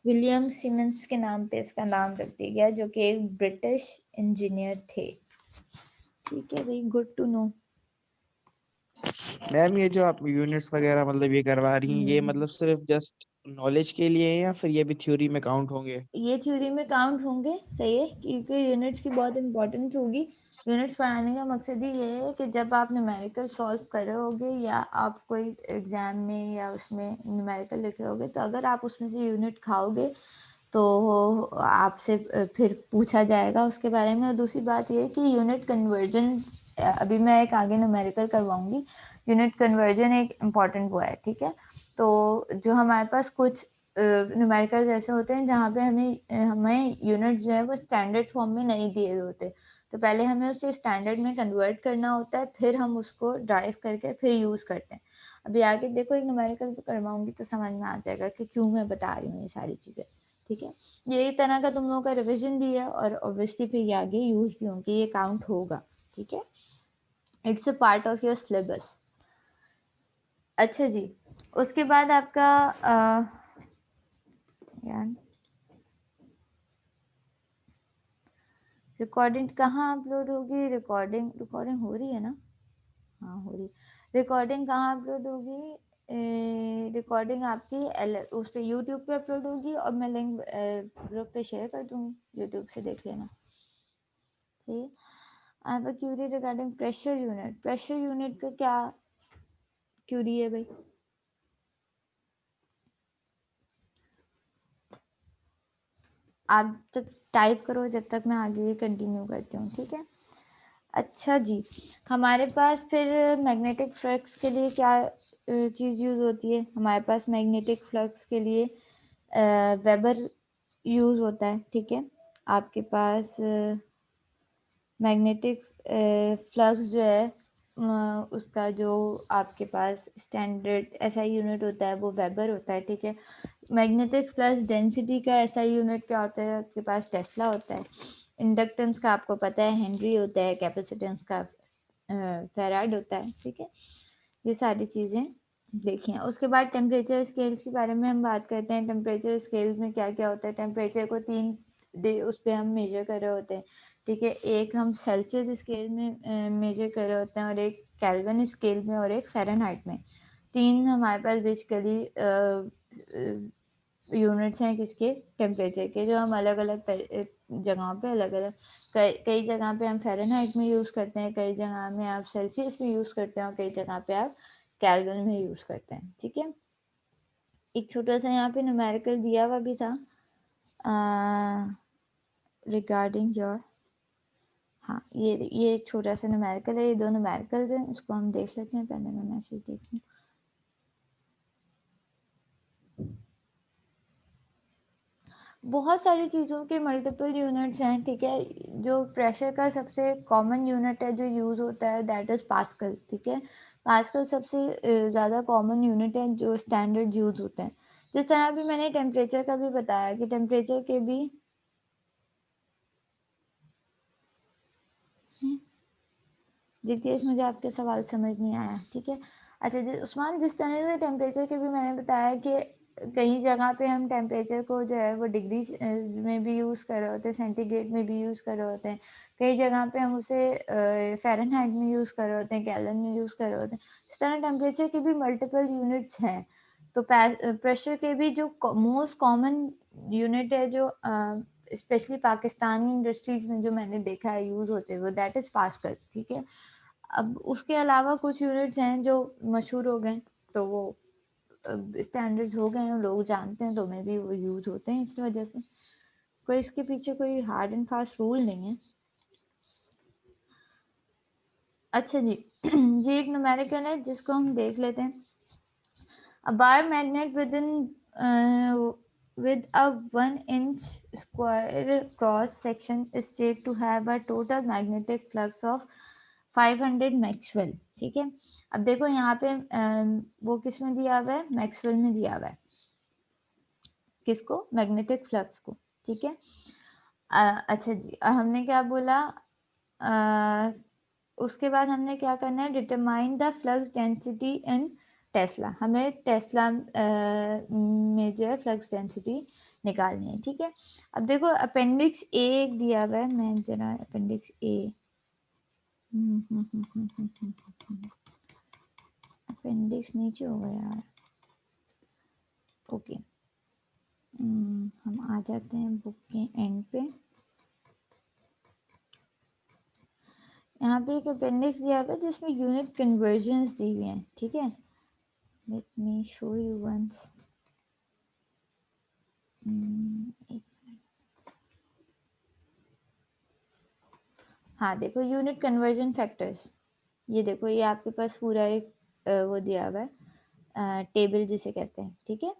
विलियम सिमंस के नाम पे इसका नाम रख दिया गया, जो कि एक ब्रिटिश इंजीनियर थे, ठीक है भाई, गुड टू नो। मैम ये जो आप यूनिट्स वगैरह मतलब ये करवा रही हैं, ये मतलब सिर्फ जस्ट नॉलेज के लिए है या फिर ये भी थ्योरी में काउंट होंगे? ये थ्योरी में काउंट होंगे, सही है, क्योंकि यूनिट्स की बहुत इंपॉर्टेंस होगी। यूनिट्स पढ़ाने का मकसद ही ये है कि जब आप न्यूमेरिकल सॉल्व कर रहे होगे या आप कोई एग्जाम में या उसमें न्यूमेरिकल लिख रहे होगे, तो अगर आप उसमें से यूनिट खाओगे तो आपसे फिर पूछा जाएगा उसके बारे में। और दूसरी बात ये है कि यूनिट कन्वर्जन, अभी मैं एक आगे न्यूमेरिकल करवाऊंगी, यूनिट कन्वर्जन एक इम्पॉर्टेंट वो है, ठीक है। तो जो हमारे पास कुछ न्यूमेरिकल ऐसे होते हैं जहाँ पे हमें यूनिट जो है वो स्टैंडर्ड फॉर्म में नहीं दिए हुए होते, तो पहले हमें उसे स्टैंडर्ड में कन्वर्ट करना होता है, फिर हम उसको ड्राइव करके फिर यूज़ करते हैं। अभी आगे देखो एक न्यूमेरिकल करवाऊंगी तो समझ में आ जाएगा कि क्यों मैं बता रही हूँ ये सारी चीज़ें, ठीक है। ये एक तरह का तुम लोगों का रिविजन भी है और ऑब्वियसली फिर ये आगे यूज भी होंगे, ये काउंट होगा, ठीक है। It's a part of your syllabus. अच्छा जी, उसके बाद आपका यार रिकॉर्डिंग कहाँ अपलोड होगी? रिकॉर्डिंग रिकॉर्डिंग हो रही है ना? हाँ हो रही। रिकॉर्डिंग कहाँ अपलोड होगी? रिकॉर्डिंग आपकी उस पर यूट्यूब पे अपलोड होगी और मैं लिंक ग्रुप पे शेयर कर दूँगी, यूट्यूब से देख लेना, ठीक है। I have a query regarding pressure unit. Pressure unit का क्या क्यूरी है भाई? आप तक टाइप करो जब तक मैं आगे कंटिन्यू करती हूँ, ठीक है। अच्छा जी, हमारे पास फिर मैग्नेटिक फ्लक्स के लिए क्या चीज़ यूज़ होती है? हमारे पास मैग्नेटिक फ्लक्स के लिए वेबर यूज़ होता है, ठीक है। आपके पास मैग्नेटिक फ्लक्स जो है उसका जो आपके पास स्टैंडर्ड एसआई यूनिट होता है वो वेबर होता है, ठीक है। मैग्नेटिक फ्लक्स डेंसिटी का एसआई यूनिट क्या होता है? आपके पास टेस्ला होता है। इंडक्टेंस का आपको पता है हेनरी होता है। कैपेसिटेंस का फेराड होता है, ठीक है। ये सारी चीज़ें देखिए। उसके बाद टेम्परेचर स्केल्स के बारे में हम बात करते हैं। टेम्परेचर स्केल्स में क्या क्या होता है? टेम्परेचर को 3 डे उस पर हम मेजर कर रहे होते हैं, ठीक है। एक हम सेल्सियस स्केल में मेजर कर रहे होते हैं और एक केल्विन स्केल में और एक फ़ारेनहाइट में। 3 हमारे पास बेसिकली यूनिट्स हैं किसके? टेम्परेचर के, जो हम अलग अलग जगहों पे अलग अलग कई जगह पे हम फ़ारेनहाइट में यूज़ करते हैं, कई जगह में आप सेल्सियस में यूज़ करते हैं और कई जगह पे आप केल्विन में यूज़ करते हैं, ठीक है। एक छोटा सा यहाँ पे न्यूमेरिकल दिया हुआ भी था रिगार्डिंग योर, हाँ ये एक छोटा सा न्यूमेरिकल है, ये दो न्यूमेरिकल्स हैं, इसको हम देख लेते हैं। पहले मैं मैसेज देख लूँ। बहुत सारी चीज़ों के मल्टीपल यूनिट्स हैं, ठीक है। जो प्रेशर का सबसे कॉमन यूनिट है जो यूज़ होता है दैट इज़ पास्कल, ठीक है। पास्कल सबसे ज़्यादा कॉमन यूनिट है जो स्टैंडर्ड यूज़ होते हैं। जिस तरह अभी मैंने टेम्परेचर का भी बताया कि टेम्परेचर के भी जितेश, मुझे आपके सवाल समझ नहीं आया, ठीक है। अच्छा जी उस्मान, जिस तरह से टेम्परेचर के भी मैंने बताया कि कई जगह पे हम टेम्परेचर को जो है वो डिग्री में भी यूज़ कर रहे होते हैं, सेंटीग्रेड में भी यूज़ कर रहे होते हैं, कई जगह पे हम उसे फ़ारेनहाइट में यूज़ कर रहे होते हैं, केल्विन में यूज़ कर रहे होते हैं। इस तरह टेम्परेचर के भी मल्टीपल यूनिट्स हैं। तो प्रेशर के भी जो मोस्ट कॉमन यूनिट है जो स्पेशली पाकिस्तानी इंडस्ट्रीज में जो मैंने देखा है यूज़ होते हुए दैट इज़ पास्कल, ठीक है। अब उसके अलावा कुछ यूनिट्स हैं जो मशहूर हो गए, तो वो स्टैंडर्ड्स हो गए हैं, लोग जानते हैं, तो में भी वो यूज होते हैं इस वजह से। कोई इसके पीछे कोई हार्ड एंड फास्ट रूल नहीं है। अच्छा जी ये एक न्यूमेरिकल है जिसको हम देख लेते हैं। A bar magnet with a 1 inch square cross section is said to have a total magnetic flux of 500 Maxwell, ठीक है। अब देखो यहाँ पे वो किस में दिया हुआ है, मैक्सवेल में दिया हुआ है, किसको, मैग्नेटिक फ्लक्स को, ठीक है। अच्छा जी हमने क्या बोला, उसके बाद हमने क्या करना है, determine the flux density in Tesla, हमें टेस्ला में जो है फ्लक्स डेंसिटी निकालनी है, ठीक है। अब देखो अपेंडिक्स ए एक दिया हुआ है, मैं जरा अपेंडिक्स ए अपेंडिक्स नीचे हो गया यार, ओके। हम आ जाते हैं बुक के एंड पे। यहाँ पे एक अपेंडिक्स दिया हुआ है जिसमें यूनिट कन्वर्जन्स दी हुई हैं, ठीक है। Let me show you once. हाँ देखो यूनिट कन्वर्जन फैक्टर्स, ये देखो ये आपके पास पूरा एक वो दिया हुआ है टेबल जिसे कहते हैं, ठीक है।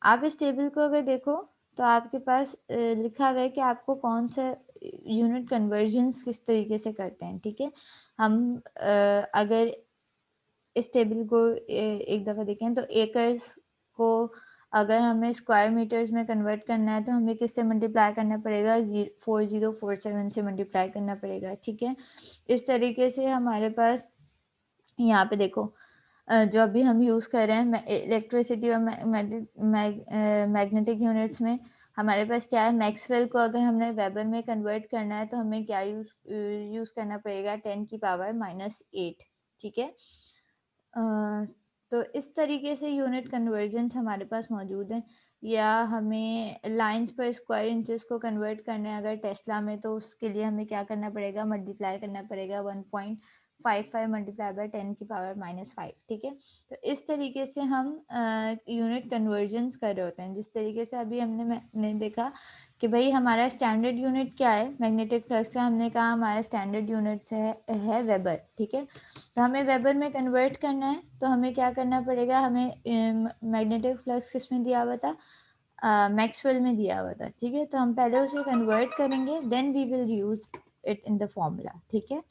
आप इस टेबल को अगर देखो तो आपके पास लिखा हुआ है कि आपको कौन सा यूनिट कन्वर्जन्स किस तरीके से करते हैं, ठीक है। हम अगर इस टेबल को एक दफ़ा देखें तो एकर्स को अगर हमें स्क्वायर मीटर्स में कन्वर्ट करना है तो हमें किससे मल्टीप्लाई करना पड़ेगा, 4047 से मल्टीप्लाई करना पड़ेगा, ठीक है। इस तरीके से हमारे पास यहाँ पे देखो जो अभी हम यूज़ कर रहे हैं इलेक्ट्रिसिटी और मैग्नेटिक यूनिट्स में हमारे पास क्या है, मैक्सवेल को अगर हमने वेबर में कन्वर्ट करना है तो हमें क्या यूज़ करना पड़ेगा, 10⁻⁸, ठीक है। तो इस तरीके से यूनिट कन्वर्जन्स हमारे पास मौजूद हैं। या हमें लाइंस पर स्क्वायर इंचेस को कन्वर्ट करना है अगर टेस्ला में, तो उसके लिए हमें क्या करना पड़ेगा, मल्टीप्लाई करना पड़ेगा 1.55 मल्टीप्लाई बाय 10⁻⁵, ठीक है। तो इस तरीके से हम यूनिट कन्वर्जन्स कर रहे होते हैं। जिस तरीके से अभी मैंने देखा कि भाई हमारा स्टैंडर्ड यूनिट क्या है मैग्नेटिक फ्लक्स का, हमने कहा हमारा स्टैंडर्ड यूनिट है वेबर, ठीक है। तो हमें वेबर में कन्वर्ट करना है तो हमें क्या करना पड़ेगा, हमें मैग्नेटिक फ्लक्स किस में दिया हुआ था, मैक्सवेल में दिया हुआ था, ठीक है। तो हम पहले उसे कन्वर्ट करेंगे then we will use it in the formula, ठीक है।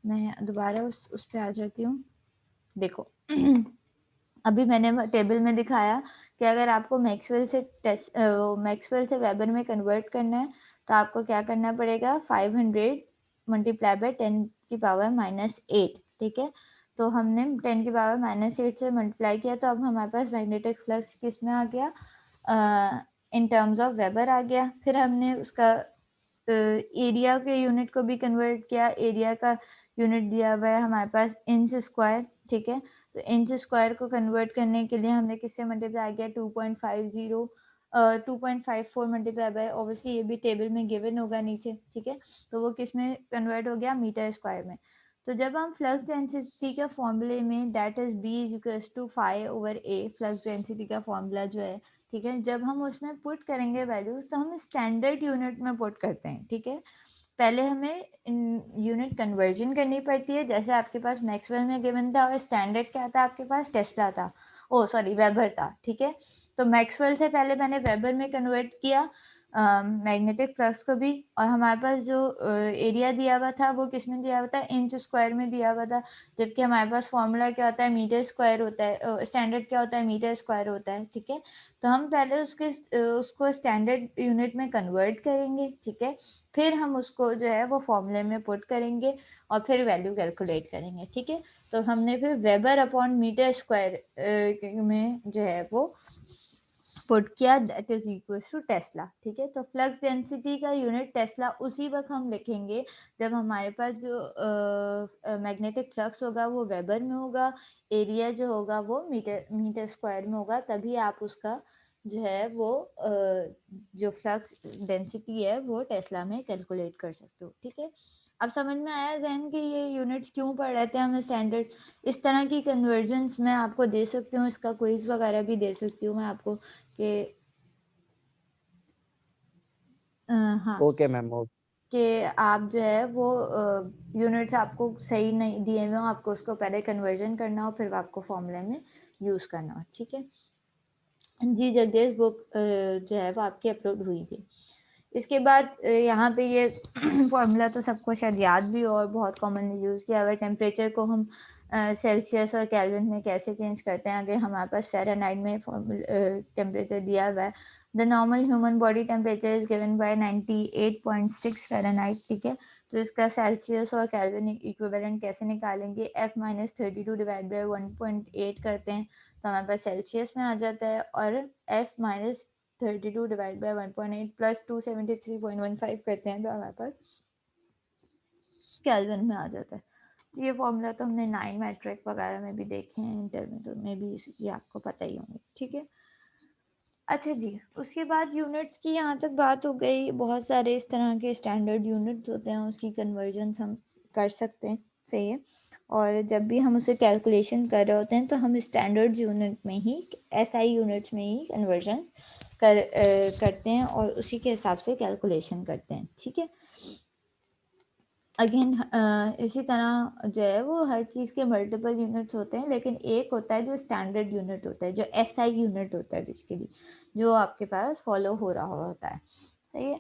मैं दोबारा उस पर आ जाती हूँ। देखो अभी मैंने टेबल में दिखाया कि अगर आपको मैक्सवेल से वेबर में कन्वर्ट करना है तो आपको क्या करना पड़ेगा, 500 मल्टीप्लाई बाय 10⁻⁸, ठीक है। तो हमने 10⁻⁸ से मल्टीप्लाई किया तो अब हमारे पास मैग्नेटिक फ्लक्स किस में आ गया, इन टर्म्स ऑफ वेबर आ गया। फिर हमने उसका एरिया के यूनिट को भी कन्वर्ट किया, एरिया का यूनिट दिया हुआ है हमारे पास इंच स्क्वायर, ठीक है। तो इंच स्क्वायर को कन्वर्ट करने के लिए हमने किससे मल्टीप्लाई किया, 2.54 मल्टीप्लाई बाय, ऑब्वियसली ये भी टेबल में गिवन होगा नीचे, ठीक है। तो वो किस में कन्वर्ट हो गया, मीटर स्क्वायर में। तो जब हम फ्लक्स डेंसिटी का फॉर्मूले में that is B=φ/a, flux density का फॉर्मूला जो है, ठीक है, जब हम उसमें पुट करेंगे वैल्यूज तो हम स्टैंडर्ड यूनिट में पुट करते हैं, ठीक है। पहले हमें यूनिट कन्वर्जन करनी पड़ती है, जैसे आपके पास मैक्सवेल में गिवन था और स्टैंडर्ड क्या था आपके पास, टेस्ला था, ओ सॉरी वेबर था, ठीक है। तो मैक्सवेल से पहले मैंने वेबर में कन्वर्ट किया मैग्नेटिक फ्लक्स को भी, और हमारे पास जो एरिया दिया हुआ था वो किस में दिया हुआ था, इंच स्क्वायर में दिया हुआ था, जबकि हमारे पास फॉर्मूला क्या होता है, मीटर स्क्वायर होता है, स्टैंडर्ड क्या होता है, मीटर स्क्वायर होता है, ठीक है। तो हम पहले उसको स्टैंडर्ड यूनिट में कन्वर्ट करेंगे, ठीक है, फिर हम उसको जो है वो फॉर्मूले में पुट करेंगे और फिर वैल्यू कैलकुलेट करेंगे, ठीक है। तो हमने फिर वेबर अपॉन मीटर स्क्वायर में जो है वो पुट किया, that is equal to tesla, ठीक है। तो फ्लक्स डेंसिटी का यूनिट टेस्ला उसी वक्त हम लिखेंगे जब हमारे पास जो मैग्नेटिक फ्लक्स होगा वो वेबर में होगा, एरिया जो होगा वो मीटर मीटर स्क्वायर में होगा, तभी आप उसका जो है वो जो फ्लक्स डेंसिटी है वो टेस्ला में कैलकुलेट कर सकते हो, ठीक है। अब समझ में आया जहन कि ये यूनिट्स क्यों पढ़ रहे थे हम स्टैंडर्ड। इस तरह की कन्वर्जन्स मैं आपको दे सकती हूँ, इसका क्विज वगैरह भी दे सकती हूँ मैं आपको कि हाँ, ओके मैम, ओके। कि आप जो है वो यूनिट्स आपको सही नहीं दिए हुए हो, आपको उसको पहले कन्वर्जन करना हो, फिर आपको फॉर्मूले में यूज़ करना हो, ठीक है जी। जगदीश बुक जो है वो आपकी अपलोड हुई थी। इसके बाद यहाँ पे ये फॉर्मूला तो सबको शायद याद भी हो और बहुत कॉमनली यूज़ किया हुआ है। टेम्परेचर को हम सेल्सियस और केल्विन में कैसे चेंज करते हैं, अगर हमारे पास फ़ारेनहाइट में टेम्परेचर दिया हुआ है, the normal human body temperature is given by 98.6 Fahrenheit, ठीक है। तो इसका सेल्सियस और केल्विन इक्विवेलेंट कैसे निकालेंगे, F माइनस 32 डिवाइड बाई 1.8 करते हैं तो हमारे पास सेल्सियस में आ जाता है, और F minus 32 divide by 1.8 plus 273.15 करते हैं तो हमारे पास केल्विन में आ जाता है। तो ये फॉर्मूला तो हमने 9 मैट्रिक वगैरह में भी देखे हैं, इंटरमीडिएट में भी ये आपको पता ही होंगे, ठीक है। अच्छा जी, उसके बाद यूनिट्स की यहाँ तक बात हो गई। बहुत सारे इस तरह के स्टैंडर्ड यूनिट्स होते हैं, उसकी कन्वर्जन्स हम कर सकते हैं, सही है। और जब भी हम उसे कैलकुलेशन कर रहे होते हैं तो हम स्टैंडर्ड यूनिट में ही, एसआई यूनिट्स में ही कन्वर्जन करते हैं और उसी के हिसाब से कैलकुलेशन करते हैं, ठीक है। अगेन इसी तरह जो है वो हर चीज़ के मल्टीपल यूनिट्स होते हैं, लेकिन एक होता है जो स्टैंडर्ड यूनिट होता है, जो एसआई यूनिट होता है बेसिकली, जो आपके पास फॉलो हो रहा होता है, सही है।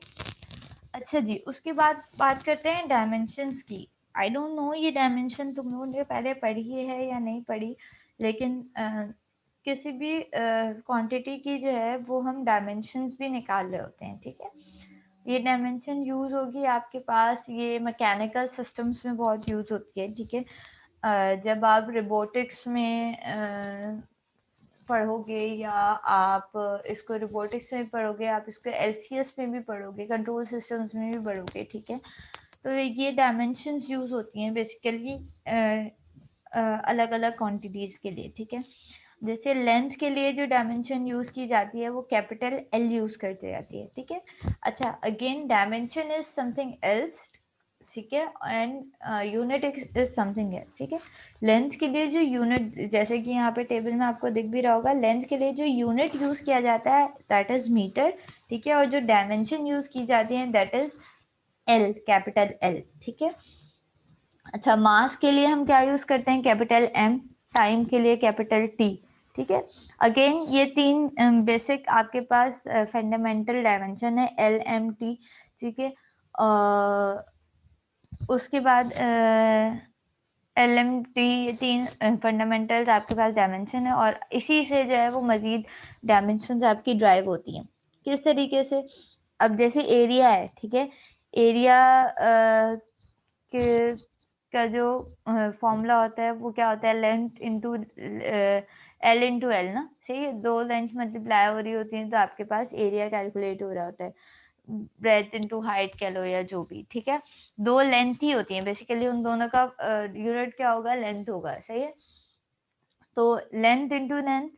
अच्छा जी, उसके बाद बात करते हैं डायमेंशंस की। आई डोंट नो ये डायमेंशन तुम लोगों ने पहले पढ़ी है या नहीं पढ़ी, लेकिन किसी भी क्वांटिटी की जो है वो हम डायमेंशंस भी निकाल रहे होते हैं, ठीक है। ये डायमेंशन यूज़ होगी आपके पास, ये मैकेनिकल सिस्टम्स में बहुत यूज़ होती है, ठीक है। जब आप रोबोटिक्स में पढ़ोगे, या आप इसको रोबोटिक्स में पढ़ोगे, आप इसको एलसीएस में भी पढ़ोगे, कंट्रोल सिस्टम्स में भी पढ़ोगे, ठीक है। तो ये डायमेंशंस यूज़ होती हैं बेसिकली अलग अलग क्वांटिटीज़ के लिए, ठीक है। जैसे लेंथ के लिए जो डायमेंशन यूज़ की जाती है वो कैपिटल एल यूज़ करती जाती है, ठीक है। अच्छा, again dimension is something else, ठीक है, and unit is something else, ठीक है। लेंथ के लिए जो यूनिट, जैसे कि यहाँ पे टेबल में आपको दिख भी रहा होगा, लेंथ के लिए जो यूनिट यूज़ किया जाता है दैट इज़ मीटर, ठीक है, और जो डायमेंशन यूज़ की जाती है that is L, capital L, ठीक है। अच्छा, मास के लिए हम क्या यूज़ करते हैं, कैपिटल एम, टाइम के लिए कैपिटल टी, ठीक है। अगेन ये तीन बेसिक आपके पास फंडामेंटल डायमेंशन है, एल एम टी, ठीक है। उसके बाद एल एम टी, ये तीन फंडामेंटल्स आपके पास डायमेंशन है, और इसी से जो है वो मज़ीद डायमेंशन आपकी ड्राइव होती हैं। किस तरीके से, अब जैसे एरिया है, ठीक है, एरिया के का जो फॉर्मूला होता है वो क्या होता है, length into L into L ना, सही है। दो लेंथ मल्टीप्लाई हो रही होती हैं तो आपके पास एरिया कैलकुलेट हो रहा होता है, ब्रेथ इंटू हाइट कह लो या जो भी, ठीक है। दो लेंथ ही होती हैं बेसिकली, उन दोनों का यूनिट क्या होगा, लेंथ होगा, सही है। तो लेंथ इंटू लेंथ,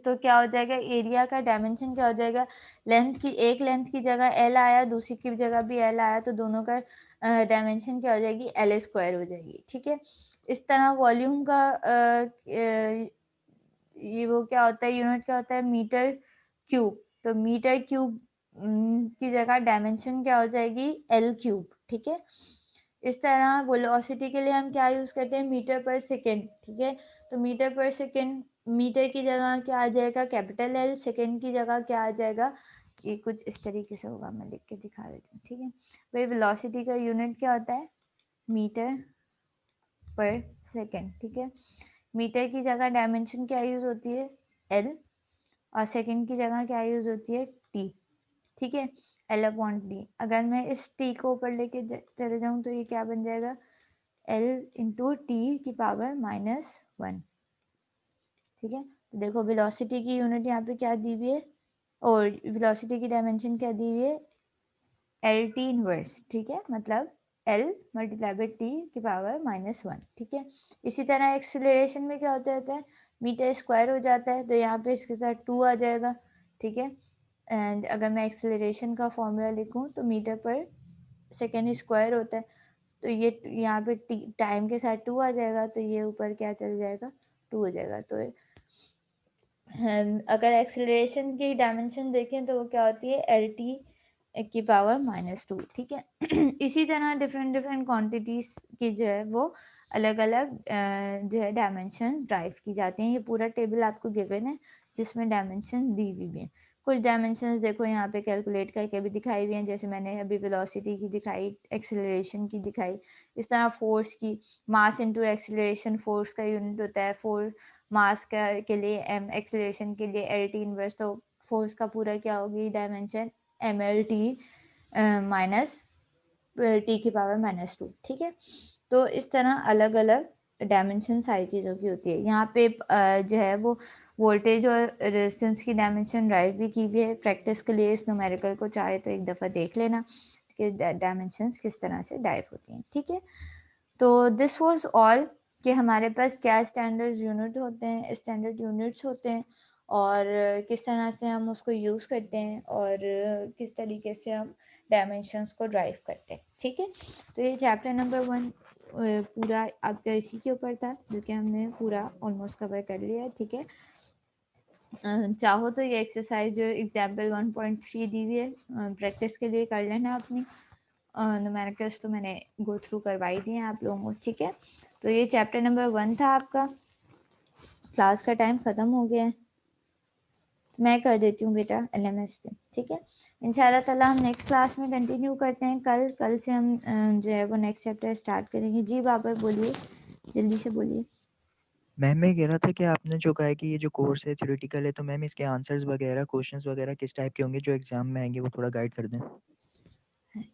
तो क्या हो जाएगा, एरिया का डायमेंशन क्या हो जाएगा, लेंथ की, एक लेंथ की जगह एल आया, दूसरी की जगह भी एल आया, तो दोनों का डायमेंशन क्या हो जाएगी, एल स्क्वायर हो जाएगी, ठीक है। इस तरह वॉल्यूम का ये वो क्या होता है, यूनिट क्या होता है, मीटर क्यूब, तो मीटर क्यूब की जगह डायमेंशन क्या हो जाएगी, एल क्यूब, ठीक है। इस तरह वेलोसिटी के लिए हम क्या यूज़ करते हैं, मीटर पर सेकेंड, ठीक है। तो मीटर पर सेकेंड, मीटर की जगह क्या आ जाएगा कैपिटल L, सेकेंड की जगह क्या आ जाएगा, ये कुछ इस तरीके से होगा, मैं लिख के दिखा देती हूँ, ठीक है। भाई वेलोसिटी का यूनिट क्या होता है, मीटर पर सेकेंड, ठीक है। मीटर की जगह डायमेंशन क्या यूज होती है, L, और सेकेंड की जगह क्या यूज होती है, T, ठीक है, L/T। अगर मैं इस T को ऊपर लेके चले जाऊँ तो ये क्या बन जाएगा, L/T⁻⁻1, ठीक है। तो देखो वेलोसिटी की यूनिट यहाँ पे क्या दी हुई है, और वेलोसिटी की डायमेंशन क्या दी हुई है, LT इनवर्स, ठीक है, मतलब L मल्टीप्लाई बाई T⁻⁻1, ठीक है। इसी तरह एक्सेलरेशन में क्या होता है, मीटर स्क्वायर हो जाता है, तो यहाँ पे इसके साथ 2 आ जाएगा, ठीक है। एंड अगर मैं एक्सेलरेशन का फॉर्मूला लिखूँ तो मीटर पर सेकेंड स्क्वायर होता है, तो ये यहाँ पे टाइम के साथ 2 आ जाएगा, तो ये ऊपर क्या चल जाएगा, 2 हो जाएगा। तो अगर एक्सेलरेशन की डायमेंशन देखें तो वो क्या होती है, LT⁻², ठीक है। इसी तरह डिफरेंट डिफरेंट क्वांटिटीज की जो है वो अलग अलग जो है डायमेंशन ड्राइव की जाती हैं। ये पूरा टेबल आपको गिवन है जिसमें डायमेंशन दी हुई है। कुछ डायमेंशंस देखो यहाँ पे कैलकुलेट करके भी दिखाई हुई हैं, जैसे मैंने अभी वेलोसिटी की दिखाई, एक्सेलरेशन की दिखाई। इस तरह फोर्स की, मास इनटू एक्सेलरेशन फोर्स का यूनिट होता है, मास के लिए m, एक्सेलरेशन के लिए LT इनवर्स, तो फोर्स का पूरा क्या होगी डायमेंशन, MLT माइनस T⁻², ठीक है। तो इस तरह अलग अलग डायमेंशन सारी चीज़ों की होती है। यहाँ पे जो है वो वोल्टेज और रेजिस्टेंस की डायमेंशन ड्राइव भी की हुई है। प्रैक्टिस के लिए इस न्यूमेरिकल को चाहे तो एक दफ़ा देख लेना कि डायमेंशंस किस तरह से ड्राइव होती हैं, ठीक है। तो दिस वाज ऑल, कि हमारे पास क्या स्टैंडर्ड यूनिट होते हैं, स्टैंडर्ड यूनिट्स होते हैं, और किस तरह से हम उसको यूज़ करते हैं, और किस तरीके से हम डायमेंशंस को ड्राइव करते हैं, ठीक है। तो ये चैप्टर नंबर 1 पूरा आपका इसी के ऊपर था, जो कि हमने पूरा ऑलमोस्ट कवर कर लिया है, ठीक है। चाहो तो ये एक्सरसाइज जो एग्जाम्पल 1.3 दी हुई है प्रैक्टिस के लिए कर लेना अपनी। न्यूमेरिकल्स तो मैंने गो थ्रू करवाई दिए हैं आप लोगों को, ठीक है। तो ये चैप्टर नंबर 1 था आपका। क्लास का टाइम ख़त्म हो गया है, मैं कर देती हूँ बेटा LMS पे, ठीक है। इंशाल्लाह ताला हम नेक्स्ट क्लास में कंटिन्यू करते हैं। कल से हम जो है वो नेक्स्ट चैप्टर स्टार्ट करेंगे। जी बाबर बोलिए, जल्दी से बोलिए। मैम मैं कह रहा था कि आपने जो कहा है कि ये जो कोर्स है थ्योरेटिकल है, तो मैम इसके आंसर्स वगैरह, क्वेश्चंस वगैरह किस टाइप के होंगे जो एग्जाम में आएंगे, वो थोड़ा गाइड कर दें।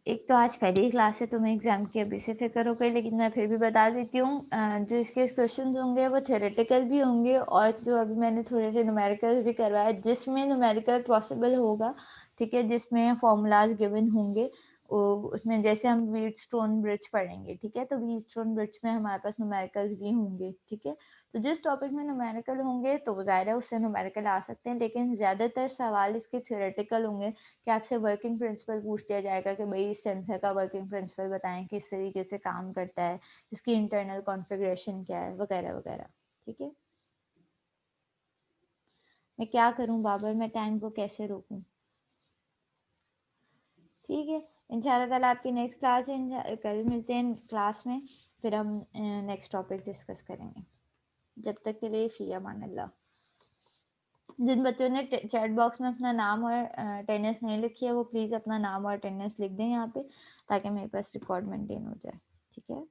एक तो आज पहली ही क्लास है, तुम्हें एग्जाम की अभी से फिक्र हो गई, लेकिन मैं फिर भी बता देती हूँ। जो इसके क्वेश्चन होंगे वो थ्योरेटिकल भी होंगे, और जो अभी मैंने थोड़े से न्यूमेरिकल भी करवाया, जिसमें न्यूमेरिकल पॉसिबल होगा, ठीक है, जिसमें फॉर्मूलाज गिवन होंगे। उसमें जैसे हम व्हीटस्टोन ब्रिज पढ़ेंगे, ठीक है, तो व्हीटस्टोन ब्रिज में हमारे पास न्यूमेरिकल्स भी होंगे, ठीक है। तो जिस टॉपिक में न्यूमेरिकल होंगे तो ज़ाहिर है उससे न्यूमेरिकल आ सकते हैं, लेकिन ज़्यादातर सवाल इसके थ्योरेटिकल होंगे, कि आपसे वर्किंग प्रिंसिपल पूछ लिया जाएगा कि भाई इस सेंसर का वर्किंग प्रिंसिपल बताएं, किस तरीके से काम करता है, इसकी इंटरनल कॉन्फ़िगरेशन क्या है, वगैरह वगैरह, ठीक है। मैं क्या करूं बाबर, मैं टाइम को कैसे रोकूं, ठीक है। इंशाल्लाह ताला आपकी नेक्स्ट क्लास है, कल मिलते हैं क्लास में, फिर हम नेक्स्ट टॉपिक डिस्कस करेंगे। जब तक के लिए फ़ी अमान अल्लाह। जिन बच्चों ने चैट बॉक्स में अपना नाम और अटेंडेंस नहीं लिखी है, वो प्लीज़ अपना नाम और अटेंडेंस लिख दें यहाँ पे, ताकि मेरे पास रिकॉर्ड मेंटेन हो जाए, ठीक है।